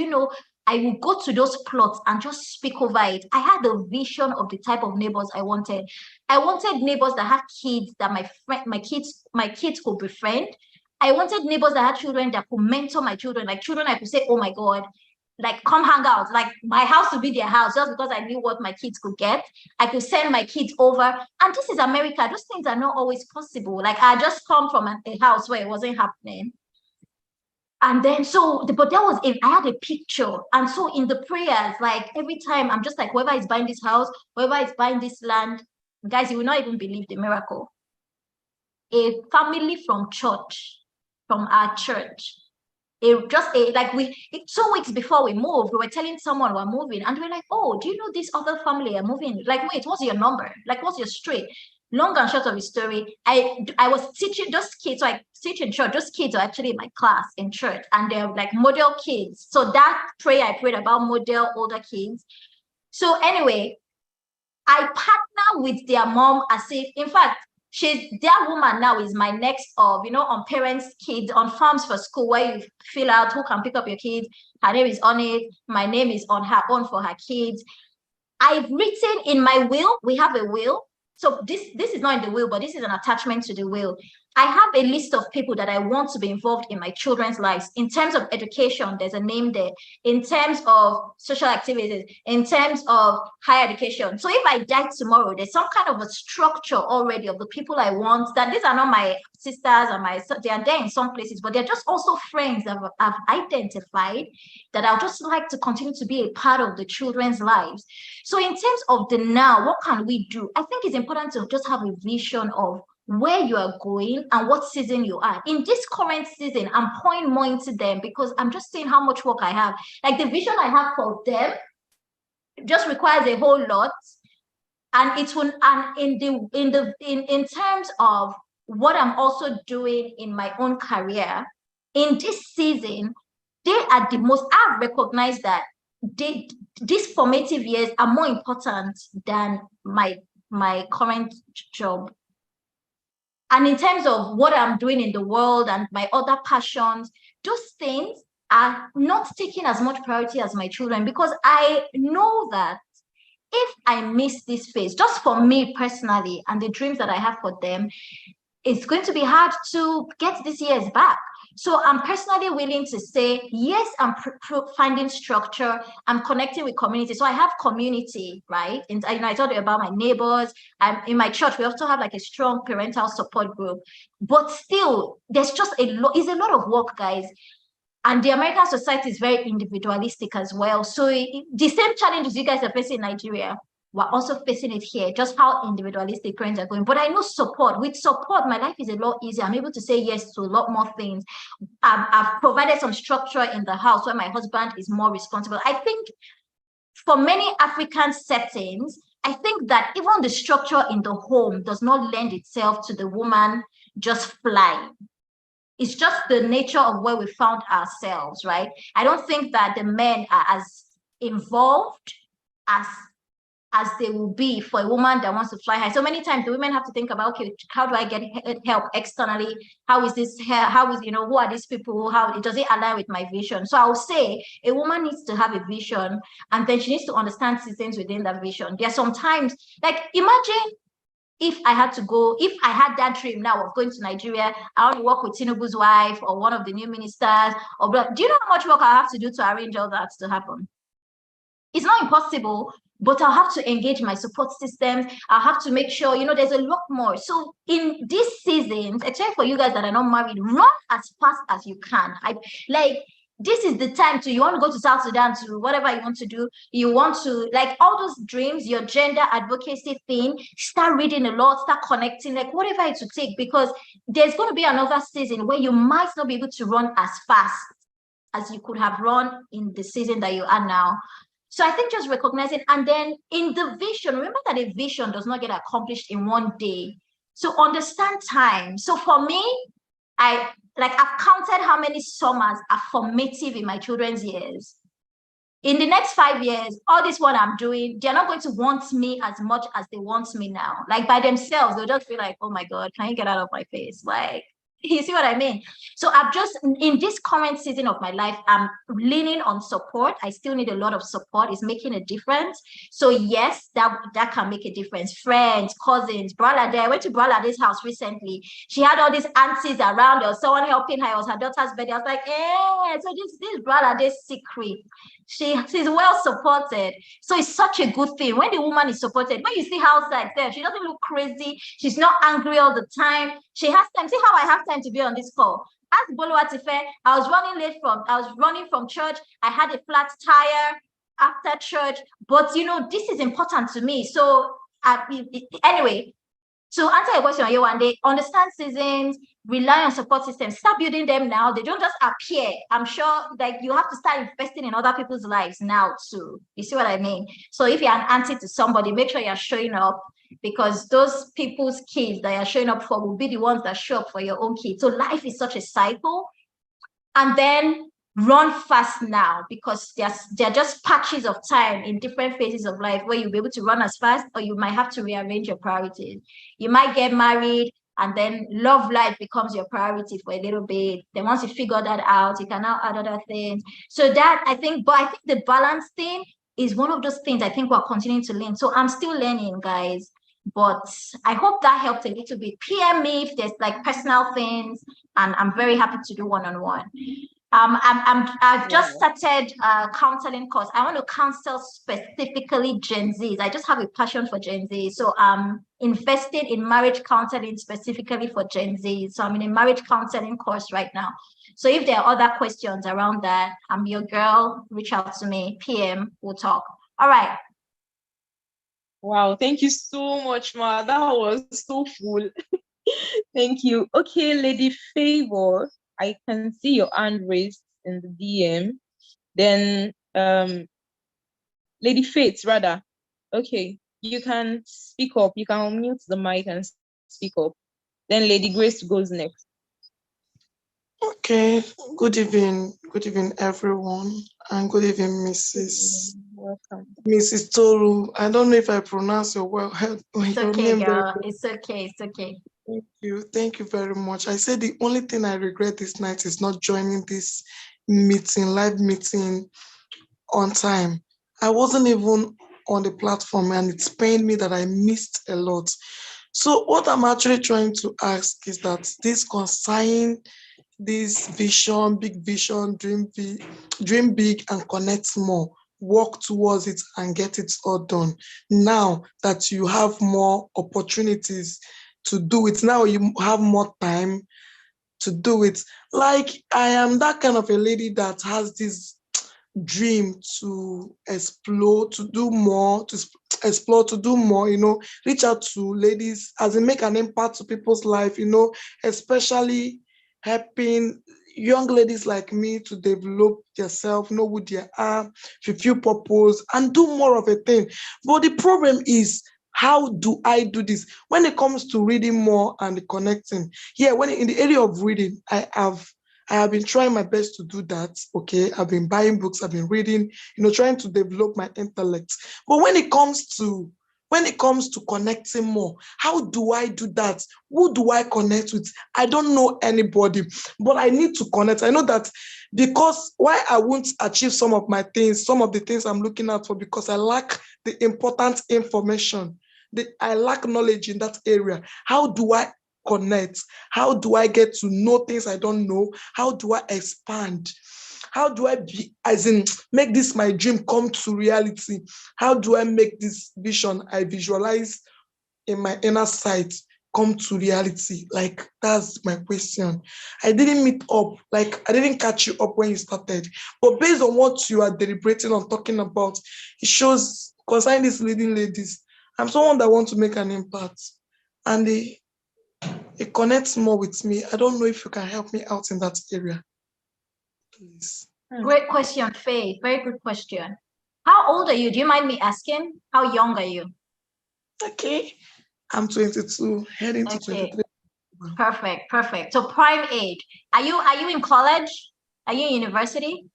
I would go to those plots and just speak over it. I had a vision of the type of neighbors I wanted. I wanted neighbors that had kids that my kids could befriend. I wanted neighbors that had children that could mentor my children, like children I could say, oh my God, like come hang out, like my house would be their house, just because I knew what my kids could get. I could send my kids over. And this is America. Those things are not always possible. Like I just come from a house where it wasn't happening. And then, but that was it. I had a picture. And so in the prayers, like every time I'm just like, whoever is buying this house, whoever is buying this land, guys, you will not even believe the miracle. A family from our church, 2 weeks before we moved, we were telling someone we're moving, and we're like, oh, do you know this other family are moving? Like, wait, what's your number? Like, what's your street? Long and short of the story, I was teaching those kids, so I teach in church. Those kids are actually in my class in church, and they're like model kids. So that prayer I prayed about model older kids. So anyway, I partner with their mom as if, in fact, that woman now is my next of, on parents' kids, on forms for school where you fill out who can pick up your kids. Her name is on it. My name is on her own for her kids. I've written in my will, we have a will. So this is not in the will, but this is an attachment to the will. I have a list of people that I want to be involved in my children's lives. In terms of education, there's a name there. In terms of social activities, in terms of higher education. So if I die tomorrow, there's some kind of a structure already of the people I want. That these are not my sisters and they are there in some places, but they're just also friends that I've identified that I'll just like to continue to be a part of the children's lives. So in terms of the now, what can we do? I think it's important to just have a vision of where you are going and what season you are. In this current season, I'm pouring more into them because I'm just seeing how much work I have. Like the vision I have for them just requires a whole lot. And it will, and in terms of what I'm also doing in my own career, in this season, they are the most, I've recognized that these formative years are more important than my current job. And in terms of what I'm doing in the world and my other passions, those things are not taking as much priority as my children, because I know that if I miss this phase, just for me personally and the dreams that I have for them, it's going to be hard to get these years back. So I'm personally willing to say, yes, I'm finding structure. I'm connecting with community. So I have community, right? And I told you about my neighbors. In my church, we also have like a strong parental support group. But still, there's just it's a lot of work, guys. And the American society is very individualistic as well. So the same challenges you guys are facing in Nigeria, we're also facing it here, just how individualistic parents are going. But I know support. With support, my life is a lot easier. I'm able to say yes to a lot more things. I've provided some structure in the house where my husband is more responsible. I think for many African settings, I think that even the structure in the home does not lend itself to the woman just flying. It's just the nature of where we found ourselves, right? I don't think that the men are as involved as they will be for a woman that wants to fly high. So many times the women have to think about, okay, how do I get help externally? How is this, who are these people? How does it align with my vision? So I would say a woman needs to have a vision, and then she needs to understand systems within that vision. There are sometimes, like, imagine if I had that dream now of going to Nigeria, I want to work with Tinubu's wife or one of the new ministers, do you know how much work I have to do to arrange all that to happen? It's not impossible, but I'll have to engage my support systems. I'll have to make sure, there's a lot more. So in these seasons, except for you guys that are not married, run as fast as you can. This is the time you want to go to South Sudan, to whatever you want to do. You want to, like, all those dreams, your gender advocacy thing, start reading a lot, start connecting, like whatever it would take, because there's going to be another season where you might not be able to run as fast as you could have run in the season that you are now. So I think just recognizing, and then in the vision, remember that a vision does not get accomplished in one day. So understand time. So for me, I've counted how many summers are formative in my children's years. In the next 5 years, all this what I'm doing, they're not going to want me as much as they want me now. Like by themselves, they'll just be like, oh my God, can you get out of my face? Like, you see what I mean? So I've just, in this current season of my life, I'm leaning on support. I still need a lot of support. It's making a difference. So yes, that can make a difference. Friends, cousins, Bralade. I went to Bralade's house recently. She had all these aunties around her, someone helping her. It was her daughter's birthday. I was like, so this Bralade's secret. She's well supported. So it's such a good thing when the woman is supported. When you see her outside there, she doesn't look crazy. She's not angry all the time. She has time. See how I have time to be on this call. Ask Boluwatife, I was running from church. I had a flat tire after church. But this is important to me. So anyway, to answer your question, Yewande, understand seasons, rely on support systems, start building them now. They don't just appear. I'm sure you have to start investing in other people's lives now too. You see what I mean? So if you're an auntie to somebody, make sure you're showing up, because those people's kids that you're showing up for will be the ones that show up for your own kids. So life is such a cycle. And then run fast now, because they're just patches of time in different phases of life where you'll be able to run as fast, or you might have to rearrange your priorities. You might get married and then love life becomes your priority for a little bit. Then once you figure that out, you can now add other things. So that I think the balance thing is one of those things I think we're continuing to learn. So I'm still learning, guys. But I hope that helped a little bit. PM me if there's like personal things, and I'm very happy to do one-on-one. I've just started a counseling course. I want to counsel specifically Gen Zs. I just have a passion for Gen Z. So I'm invested in marriage counseling specifically for Gen Z. So I'm in a marriage counseling course right now. So if there are other questions around that, I'm your girl. Reach out to me, PM, we'll talk. All right. Wow, thank you so much, Ma. That was so full. Thank you. Okay, Lady Favor, I can see your hand raised in the DM. Then Lady Faith, rather. Okay, you can speak up. You can unmute the mic and speak up. Then Lady Grace goes next. Okay, good evening, everyone, and good evening, Mrs. Welcome. Mrs. Toru. I don't know if I pronounce your It's okay, girl. It's okay. Thank you very much. I said the only thing I regret this night is not joining this live meeting on time. I wasn't even on the platform, and it's pained me that I missed a lot. So what I'm actually trying to ask is that this vision, big vision, dream big and connect more, work towards it and get it all done. Now that you have more opportunities to do it, now you have more time to do it. Like, I am that kind of a lady that has this dream to explore, to do more, reach out to ladies, as in make an impact to people's life, especially helping young ladies like me to develop themselves, know who they are, fulfill purpose, and do more of a thing. But the problem is, how do I do this? When it comes to reading more and connecting, when in the area of reading, I have been trying my best to do that. Okay, I've been buying books, I've been reading, trying to develop my intellect. But when it comes to connecting more, how do I do that? Who do I connect with? I don't know anybody, but I need to connect. I know that because why I won't achieve some of the things I'm looking out for, because I lack the important information. I lack knowledge in that area. How do I connect? How do I get to know things I don't know? How do I expand? How do I make this my dream come to reality? How do I make this vision I visualize in my inner sight come to reality? Like, that's my question. I didn't catch you up when you started, but based on what you are deliberating on talking about, it shows concerning these leading ladies, I'm someone that wants to make an impact, and it connects more with me. I don't know if you can help me out in that area, please. Great question, Faith. Very good question. How old are you? Do you mind me asking? How young are you? Okay, I'm 22, heading to 23. Perfect. So prime age. Are you in college? Are you in university?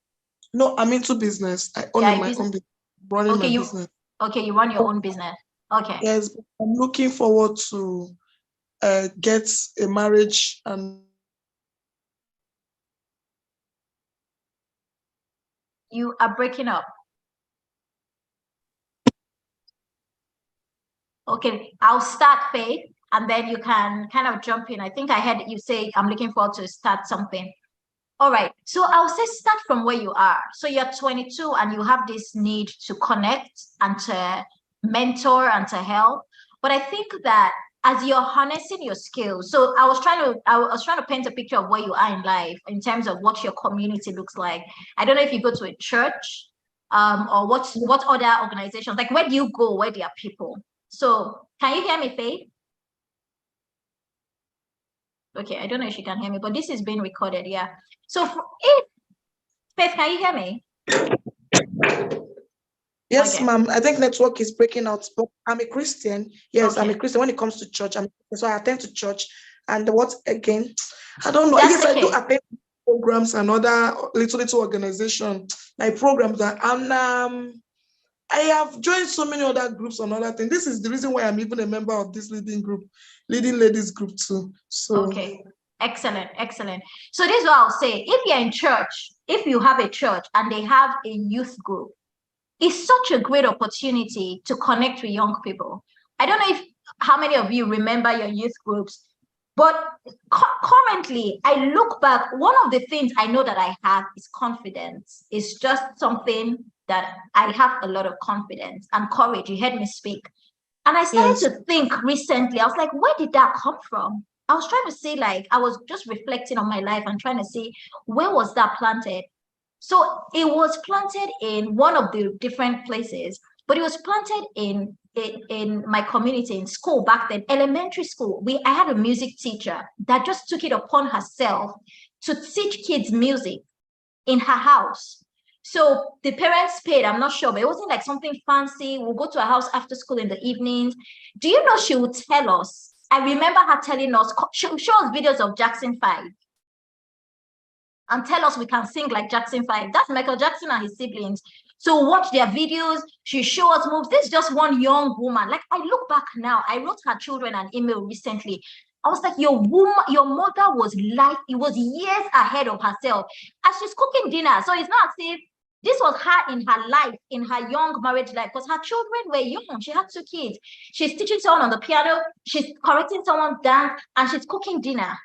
No, I'm into business. I own my own business. Running my business. Okay, you run your own business. Okay. Yes, I'm looking forward to get a marriage and. You are breaking up. Okay, I'll start, Faith, and then you can kind of jump in. I think I heard you say I'm looking forward to start something. All right, so I'll say start from where you are. So you're 22 and you have this need to connect and to mentor and to help. But I think that as you're harnessing your skills, so I was trying to paint a picture of where you are in life in terms of what your community looks like. I don't know if you go to a church or what other organizations, like where do you go where there are people? So can you hear me, Faith? Okay, I don't know if you can hear me, but this is being recorded, yeah. So Faith, can you hear me? Yes, okay. Ma'am. I think network is breaking out, but I'm a Christian. Yes, okay. I'm a Christian. When it comes to church, so I attend to church. And what again? I don't know. That's yes, okay. I do attend. programs and other little organization, like programs that, and I have joined so many other groups and other things. This is the reason why I'm even a member of this leading ladies group too. So okay, excellent. So this is what I'll say. If you're in church, if you have a church and they have a youth group, it's such a great opportunity to connect with young people. I don't know how many of you remember your youth groups, but currently I look back, one of the things I know that I have is confidence. It's just something that I have a lot of confidence and courage. You heard me speak. And I started to think recently, I was like, where did that come from? I was trying to see, like, I was just reflecting on my life and trying to see, where was that planted? So it was planted in one of the different places, but it was planted in my community, in school back then, elementary school. I had a music teacher that just took it upon herself to teach kids music in her house. So the parents paid, I'm not sure, but it wasn't like something fancy. We'll go to her house after school in the evenings. Do you know she would tell us? I remember her telling us, she'll show us videos of Jackson 5 and tell us we can sing like Jackson 5. That's Michael Jackson and his siblings. So watch their videos. She show us moves. This is just one young woman. Like, I look back now, I wrote her children an email recently. I was like, your mother was it was years ahead of herself. As she's cooking dinner, so it's not as if this was her in her life, in her young marriage life, because her children were young. She had 2 kids. She's teaching someone on the piano, she's correcting someone dance, and she's cooking dinner.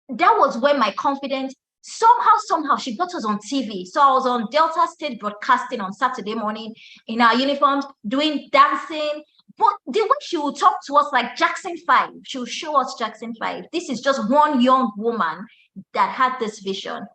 That was when my confidence, somehow she got us on TV. So I was on Delta State Broadcasting on Saturday morning in our uniforms, doing dancing. But the way she would talk to us like Jackson 5, she would show us Jackson 5. This is just one young woman that had this vision.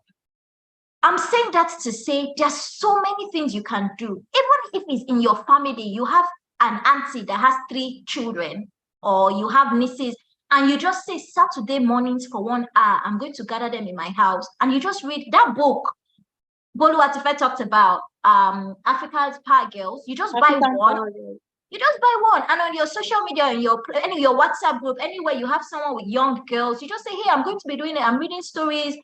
I'm saying that to say there's so many things you can do. Even if it's in your family, you have an auntie that has 3 children, or you have nieces, and you just say Saturday mornings for 1 hour, I'm going to gather them in my house, and you just read that book Bolu Atife talked about, Africa's Power Girls. You just buy one. You just buy one, and on your social media, in your WhatsApp group, anywhere you have someone with young girls, you just say, hey, I'm going to be doing it. I'm reading stories.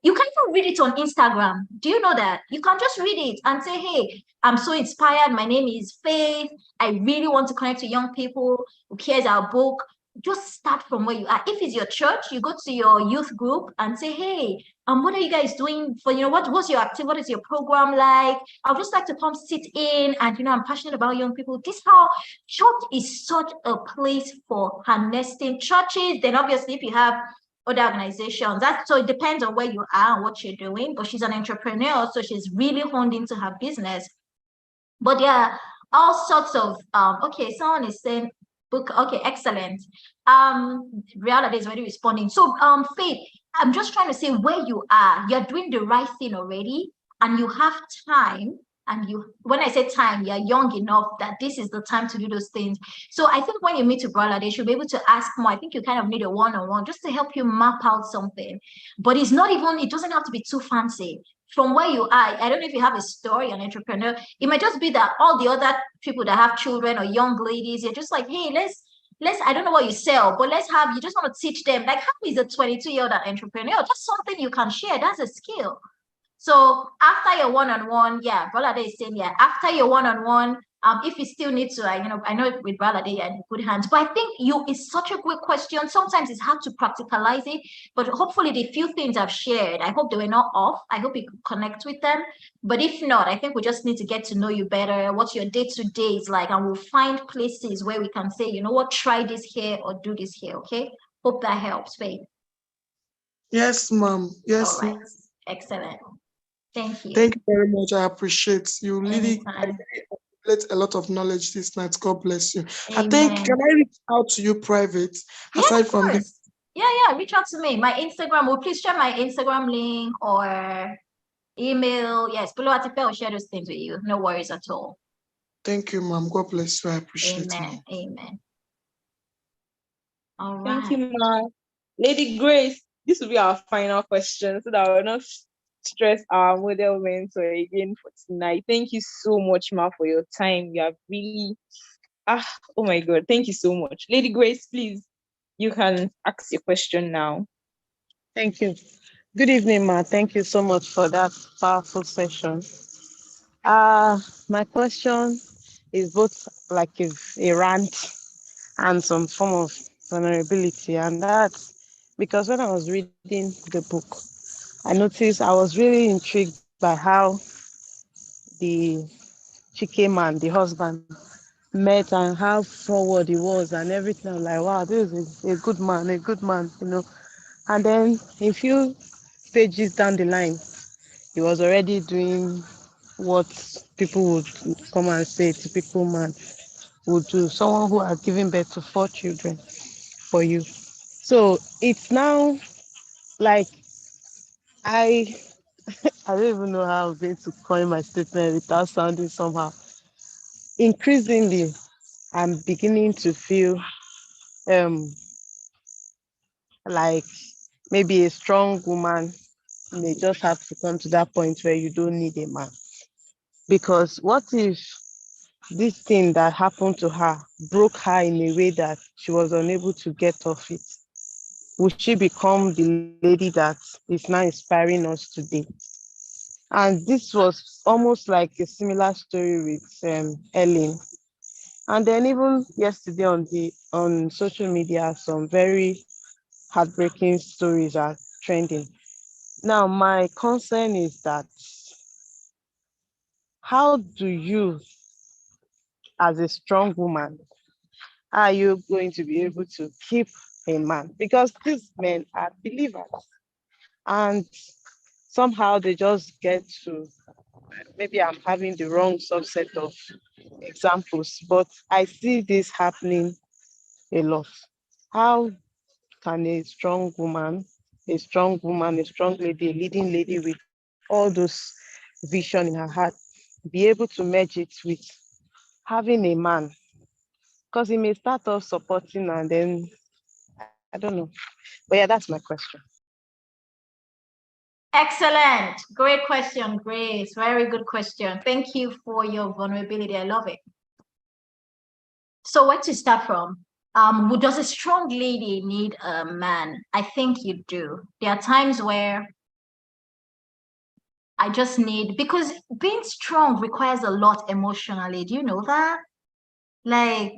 You can even read it on Instagram. Do you know that? You can just read it and say, hey, I'm so inspired. My name is Faith. I really want to connect to young people. Here's our book. Just start from where you are. If it's your church, you go to your youth group and say, hey, what are you guys doing for, what's your activity? What is your program like? I'd just like to come sit in, and, I'm passionate about young people. This is how church is such a place for harnessing churches. Then obviously, if you have other organizations, so it depends on where you are and what you're doing. But she's an entrepreneur, so she's really honed into her business. But yeah, all sorts of, okay, someone is saying, book, okay, excellent. Reality is already responding. So Faith, I'm just trying to say where you are, you're doing the right thing already, and you have time, and when I say time, you're young enough that this is the time to do those things. So I think when you meet a brother, they should be able to ask more. I think you kind of need a one-on-one just to help you map out something. But it doesn't have to be too fancy. From where you are, I don't know if you have a story, an entrepreneur. It might just be that all the other people that have children or young ladies, you're just like, hey, let's I don't know what you sell, but you just want to teach them, like, how is a 22-year-old an entrepreneur? Just something you can share. That's a skill. So after your one-on-one, yeah, Brother is saying, yeah, after your one-on-one, if you still need to, I know with Brother you're in good hands, but I think it's such a good question. Sometimes it's hard to practicalize it, but hopefully the few things I've shared, I hope they were not off. I hope you could connect with them. But if not, I think we just need to get to know you better, what your day-to-day is like, and we'll find places where we can say, you know what, try this here or do this here, okay? Hope that helps, Faith. Yes, ma'am. Yes. All right. Excellent. Thank you. Thank you very much. I appreciate you. Really a lot of knowledge this night. God bless you. Amen. I think, can I reach out to you private? Aside from this? Yeah, reach out to me. My Instagram, please share my Instagram link or email. Yes, Bolu Atife will share those things with you. No worries at all. Thank you, ma'am. God bless you. I appreciate it. Amen. All right. Thank you, ma'am. Lady Grace, this will be our final question so that we're not stress our model mentor again for tonight. Thank you so much, Ma, for your time. You have really oh my God, thank you so much. Lady Grace, please, you can ask your question now. Thank you. Good evening, Ma. Thank you so much for that powerful session. My question is both like a rant and some form of vulnerability, and that's because when I was reading the book, I noticed I was really intrigued by how the Chike man, the husband, met and how forward he was and everything. I'm like, wow, this is a good man, a good man, you know. And then a few pages down the line, he was already doing what people would come and say typical man would do, someone who has given birth to 4 children for you. So it's now like I I don't even know how I'm going to coin my statement without sounding somehow. Increasingly, I'm beginning to feel um like maybe a strong woman may just have to come to that point where you don't need a man. Because what if this thing that happened to her broke her in a way that she was unable to get off it? Would she become the lady that is now inspiring us today? And this was almost like a similar story with Ellen. And then even yesterday on social media, some very heartbreaking stories are trending. Now, my concern is that how do you, as a strong woman, are you going to be able to keep a man? Because these men are believers and somehow they just get to, maybe I'm having the wrong subset of examples, but I see this happening a lot. How can a strong lady, a leading lady with all those vision in her heart, be able to merge it with having a man? Because he may start off supporting and then I don't know. But yeah, that's my question. Excellent. Great question, Grace. Very good question. Thank you for your vulnerability. I love it. So where to start from? Does a strong lady need a man? I think you do. There are times where I just need, because being strong requires a lot emotionally. Do you know that? Like,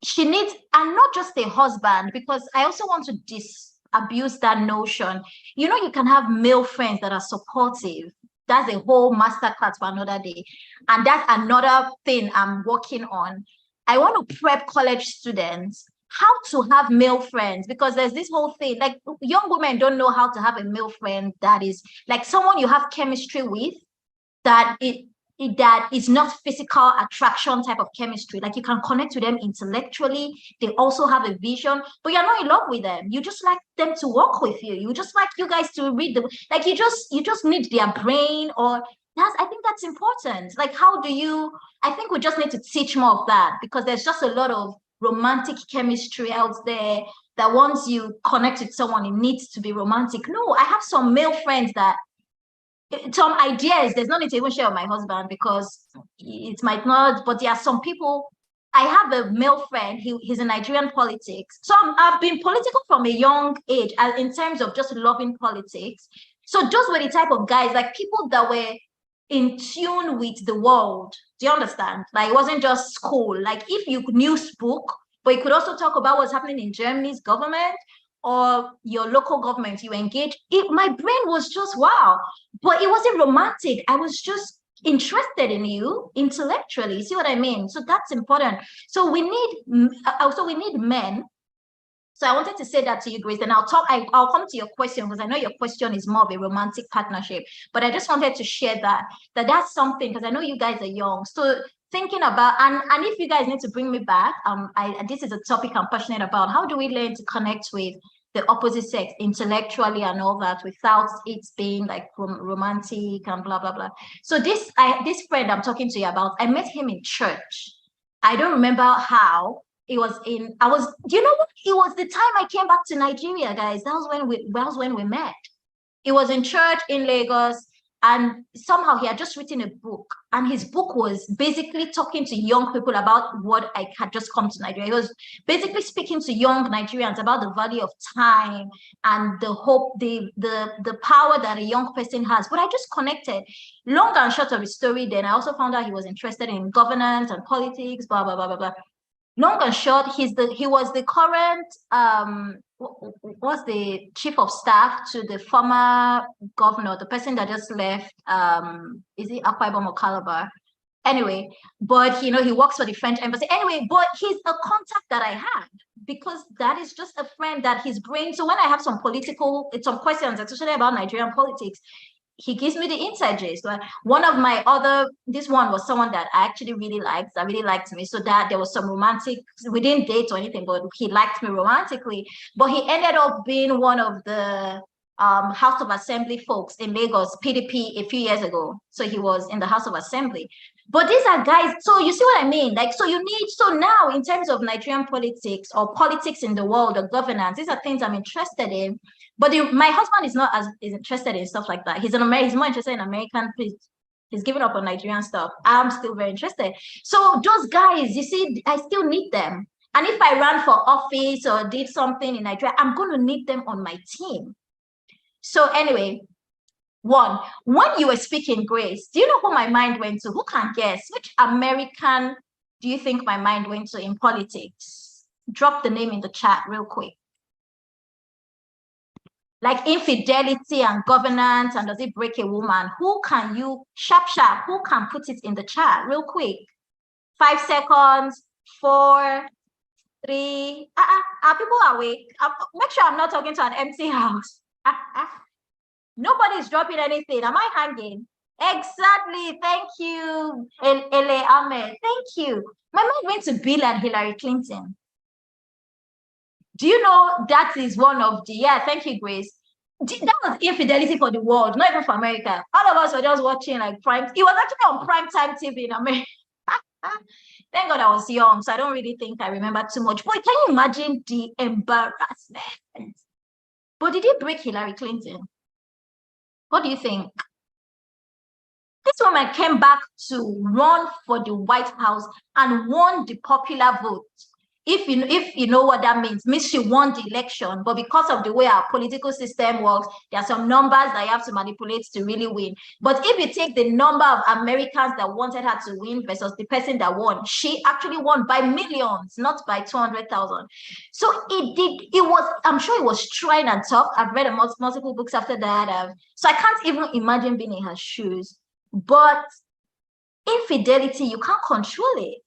she needs, and not just a husband, because I also want to disabuse that notion. You know, you can have male friends that are supportive. That's a whole masterclass for another day. And that's another thing I'm working on. I want to prep college students how to have male friends, because there's this whole thing, like young women don't know how to have a male friend that is like someone you have chemistry with, that that is not physical attraction type of chemistry. Like you can connect to them intellectually. They also have a vision, but you're not in love with them. You just like them to work with you. You just like you guys to read the, like you just need their brain, or that's, I think that's important. Like, how do you, I think we just need to teach more of that, because there's just a lot of romantic chemistry out there that once you connect with someone, it needs to be romantic. No, I have some male friends that some ideas, there's no need to even share with my husband because it might not, but there are some people. I have a male friend, he's in Nigerian politics. So I've been political from a young age, in terms of just loving politics. So those were the type of guys, like people that were in tune with the world. Do you understand? Like it wasn't just school. Like if you knew Spook, but you could also talk about what's happening in Germany's government or your local government, you engage. My brain was just wow. But it wasn't romantic. I was just interested in you intellectually. See what I mean? So that's important. So we need men. So I wanted to say that to you, Grace, and I'll come to your question, because I know your question is more of a romantic partnership, but I just wanted to share that's something, because I know you guys are young. So thinking about, and if you guys need to bring me back, this is a topic I'm passionate about. How do we learn to connect with the opposite sex intellectually and all that without it being like romantic and blah blah blah? So this friend I'm talking to you about, I met him in church. I don't remember how. It was in, you know what? It was the time I came back to Nigeria, guys. That was when we met. It was in church in Lagos. And somehow he had just written a book, and his book was basically talking to young people about what I had just come to Nigeria. He was basically speaking to young Nigerians about the value of time and the hope, the power that a young person has. But I just connected. Long and short of his story, then I also found out he was interested in governance and politics, blah, blah, blah, blah, blah. Long and short, he was the current was the chief of staff to the former governor, the person that just left, is it Akwa Ibom or Calabar? Anyway, but you know, he works for the French embassy. Anyway, but he's a contact that I had, because that is just a friend that his brain. So when I have some questions, especially about Nigerian politics, he gives me the inside gist. Like one of my this one was someone that I actually really liked, that really liked me. So that there was some romantic, we didn't date or anything, but he liked me romantically. But he ended up being one of the House of Assembly folks in Lagos, PDP, a few years ago. So he was in the House of Assembly. But these are guys, so you see what I mean? Like, so now in terms of Nigerian politics or politics in the world or governance, these are things I'm interested in. But my husband is not as interested in stuff like that. He's more interested in American. He's given up on Nigerian stuff. I'm still very interested. So those guys, you see, I still need them. And if I ran for office or did something in Nigeria, I'm going to need them on my team. So anyway, when you were speaking, Grace, do you know who my mind went to? Who can guess? Which American do you think my mind went to in politics? Drop the name in the chat real quick. Like infidelity and governance, and does it break a woman? Who can you, sharp, who can put it in the chat real quick? 5 seconds, 4, 3. Are people awake? Make sure I'm not talking to an empty house. Nobody's dropping anything. Am I hanging? Exactly. Thank you, Ele Ahmed. Thank you. My mind went to Bill and Hillary Clinton. Do you know that is one of the, thank you, Grace. That was infidelity for the world, not even for America. All of us were just watching like prime. It was actually on primetime TV in America. Thank God I was young, so I don't really think I remember too much. But can you imagine the embarrassment? But did it break Hillary Clinton? What do you think? This woman came back to run for the White House and won the popular vote. If you know what that means she won the election, but because of the way our political system works, there are some numbers that you have to manipulate to really win. But if you take the number of Americans that wanted her to win versus the person that won, she actually won by millions, not by 200,000. So I'm sure it was trying and tough. I've read multiple books after that. So I can't even imagine being in her shoes. But infidelity, you can't control it.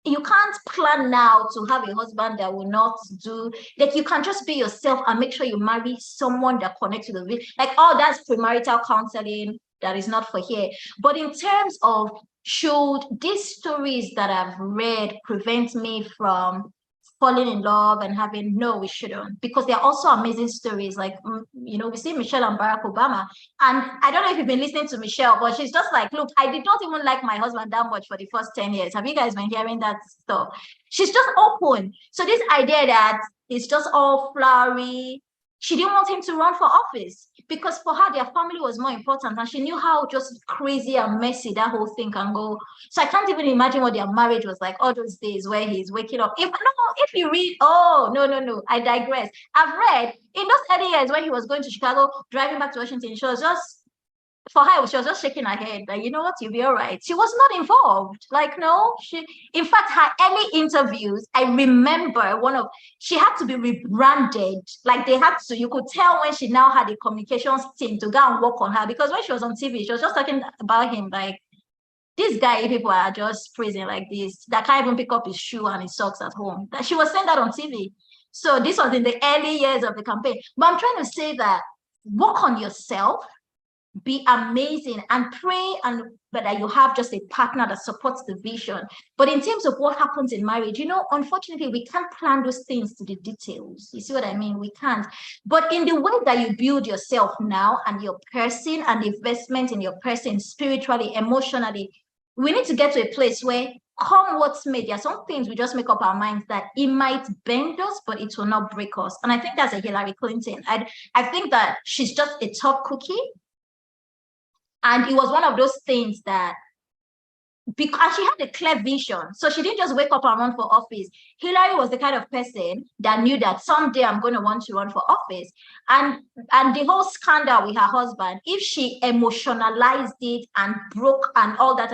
You can't plan now to have a husband that will not do, like you can just be yourself and make sure you marry someone that connects with the, like, oh, that's premarital counseling, that is not for here. But in terms of, should these stories that I've read prevent me from falling in love and having, no, we shouldn't, because they're also amazing stories. Like, you know, we see Michelle and Barack Obama, and I don't know if you've been listening to Michelle, but she's just like, look, I did not even like my husband that much for the first 10 years. Have you guys been hearing that stuff? She's just open. So this idea that it's just all flowery, she didn't want him to run for office because for her, their family was more important, and she knew how just crazy and messy that whole thing can go. So I can't even imagine what their marriage was like all those days where he's waking up. If you read, no, I digress. I've read in those early years when he was going to Chicago, driving back to Washington, she was just, for her, she was just shaking her head, like, you know what, you'll be all right. She was not involved. Like, no, in fact, her early interviews, I remember she had to be rebranded. Like you could tell when she now had a communications team to go and work on her, because when she was on TV, she was just talking about him like, this guy, people are just praising like this, that can't even pick up his shoe and his socks at home. That she was saying that on TV. So this was in the early years of the campaign. But I'm trying to say that work on yourself, be amazing, and pray that you have just a partner that supports the vision. But in terms of what happens in marriage, you know, unfortunately, we can't plan those things to the details. You see what I mean? We can't. But in the way that you build yourself now and your person and the investment in your person spiritually, emotionally, we need to get to a place where, come what's may, there are some things we just make up our minds that it might bend us, but it will not break us. And I think that's a Hillary Clinton. I think that she's just a tough cookie. And it was one of those things that, because she had a clear vision, so she didn't just wake up and run for office. Hillary was the kind of person that knew that someday I'm going to want to run for office. And the whole scandal with her husband, if she emotionalized it and broke and all that,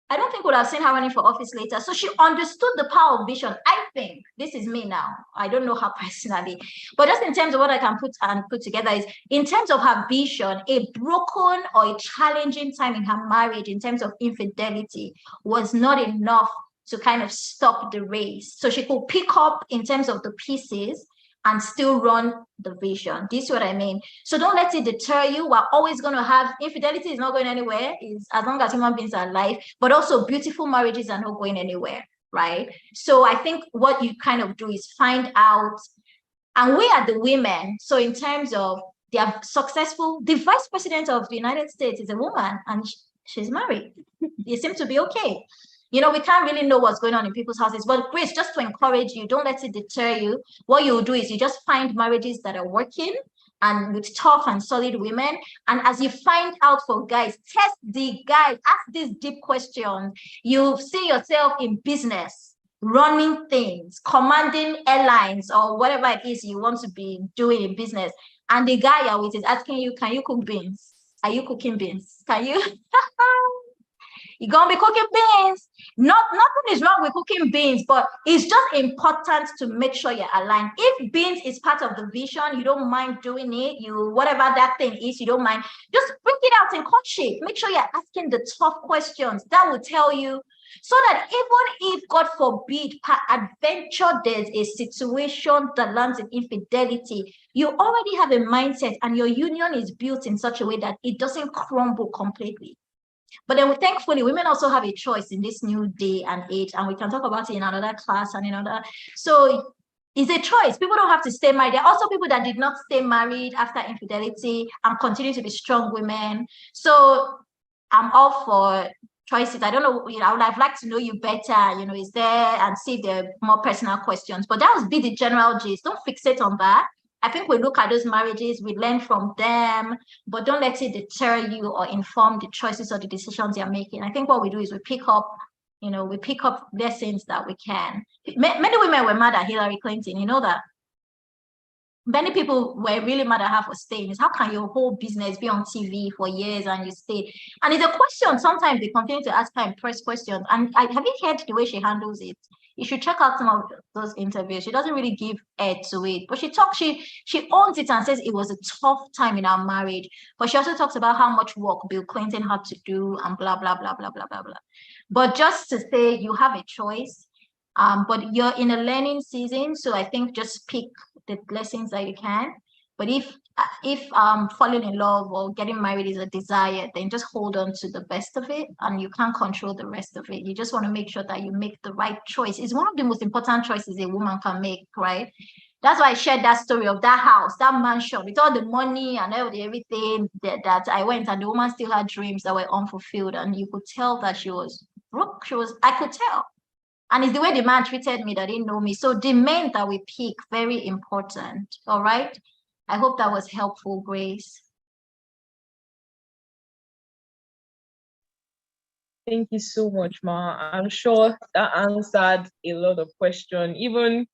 I don't think we would have seen her running for office later. So she understood the power of vision. I think, this is me now, I don't know her personally, but just in terms of what I can put together is, in terms of her vision, a broken or a challenging time in her marriage in terms of infidelity was not enough to kind of stop the race. So she could pick up in terms of the pieces and still run the vision. This is what I mean. So don't let it deter you. We're always going to have, infidelity is not going anywhere, is as long as human beings are alive, but also beautiful marriages are not going anywhere, right? So I think what you kind of do is find out, and we are the women, so in terms of they are successful, the vice president of the United States is a woman and she's married. They seem to be okay. You know, we can't really know what's going on in people's houses, but Grace, just to encourage you, don't let it deter you. What you'll do is you just find marriages that are working and with tough and solid women. And as you find out for guys, test the guys, ask these deep questions. You see yourself in business, running things, commanding airlines or whatever it is you want to be doing in business. And the guy you're with is asking you, can you cook beans? Are you cooking beans? Can you? You're gonna be cooking beans. Nothing is wrong with cooking beans, but it's just important to make sure you're aligned. If beans is part of the vision, you don't mind doing it, whatever that thing is, you don't mind, just bring it out in courtship. Make sure you're asking the tough questions. That will tell you, so that even if, God forbid, per adventure, there's a situation that lands in infidelity, you already have a mindset and your union is built in such a way that it doesn't crumble completely. But then thankfully, women also have a choice in this new day and age, and we can talk about it in another class and in another. So it's a choice. People don't have to stay married. There are also people that did not stay married after infidelity and continue to be strong women. So I'm all for choices. I don't know, I would have liked to know you better, is there, and see if there are more personal questions. But that would be the general gist. Don't fixate on that. I think we look at those marriages, we learn from them, but don't let it deter you or inform the choices or the decisions you're making. I think what we do is we pick up lessons that we can. Many women were mad at Hillary Clinton, you know that? Many people were really mad at her for staying. Is how can your whole business be on TV for years and you stay? And it's a question, sometimes they continue to ask her in press questions. And have you heard the way she handles it? You should check out some of those interviews. She doesn't really give air to it, but she owns it and says it was a tough time in our marriage. But she also talks about how much work Bill Clinton had to do and blah, blah, blah, blah, blah, blah, blah. But just to say, you have a choice, but you're in a learning season. So I think just pick the lessons that you can. But if falling in love or getting married is a desire, then just hold on to the best of it, and you can't control the rest of it. You just want to make sure that you make the right choice. It's one of the most important choices a woman can make, right? That's why I shared that story of that house, that mansion, with all the money and everything that I went, and the woman still had dreams that were unfulfilled, and you could tell that she was broke. I could tell. And it's the way the man treated me that didn't know me. So the men that we pick, very important. All right. I hope that was helpful, Grace. Thank you so much, Ma. I'm sure that answered a lot of questions, even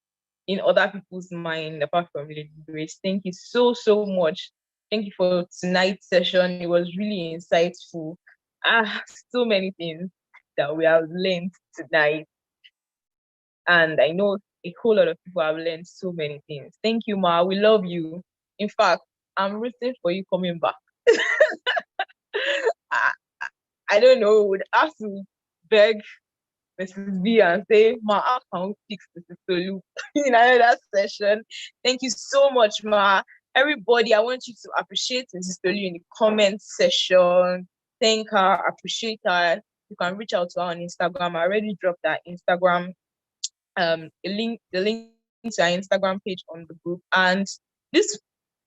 in other people's mind, apart from Lady Grace. Thank you so, so much. Thank you for tonight's session. It was really insightful. So many things that we have learned tonight. And I know a whole lot of people have learned so many things. Thank you, Ma. We love you. In fact, I'm rooting for you coming back. I don't know, would have to beg Mrs. B and say, Ma, how can we fix Mrs. Tolu in another session? Thank you so much, Ma. Everybody, I want you to appreciate Mrs. Tolu in the comment section. Thank her, appreciate her. You can reach out to her on Instagram. I already dropped that Instagram, the link to our Instagram page on the group. And this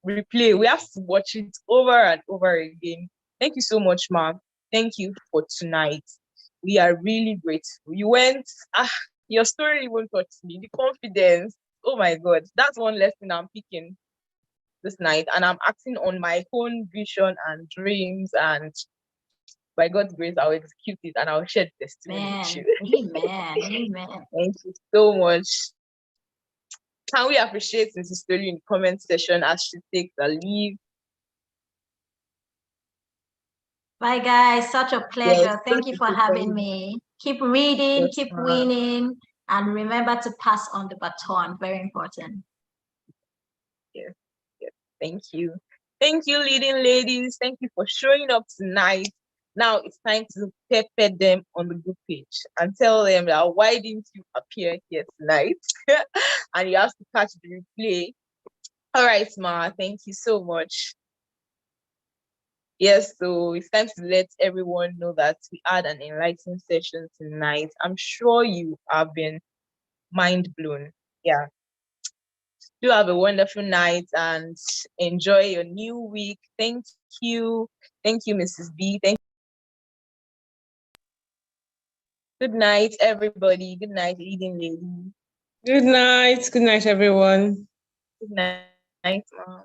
replay, we have to watch it over and over again. Thank you so much, Ma. Thank you for tonight. We are really grateful. You went, your story even touched me. The confidence. Oh my God, that's one lesson I'm picking. this night, and I'm acting on my own vision and dreams, and by God's grace, I'll execute it and I'll share the testimony with you. Amen. Amen. Thank you so much. Can we appreciate Mrs. Tolu in the comment section as she takes a leave? Bye, guys. Such a pleasure. Yes, thank you for having me. Keep reading, yes, keep winning, and remember to pass on the baton. Very important. Yes, yes. Thank you. Thank you, leading ladies. Thank you for showing up tonight. Now it's time to pepper them on the group page and tell them that why didn't you appear here tonight? And you have to catch the replay. All right, Ma, thank you so much. Yes, so it's time to let everyone know that we had an enlightening session tonight. I'm sure you have been mind blown. Yeah. Do have a wonderful night and enjoy your new week. Thank you. Thank you, Mrs. B. Thank you. Good night, everybody. Good night, leading lady. Good night. Good night, everyone. Good night, Mom.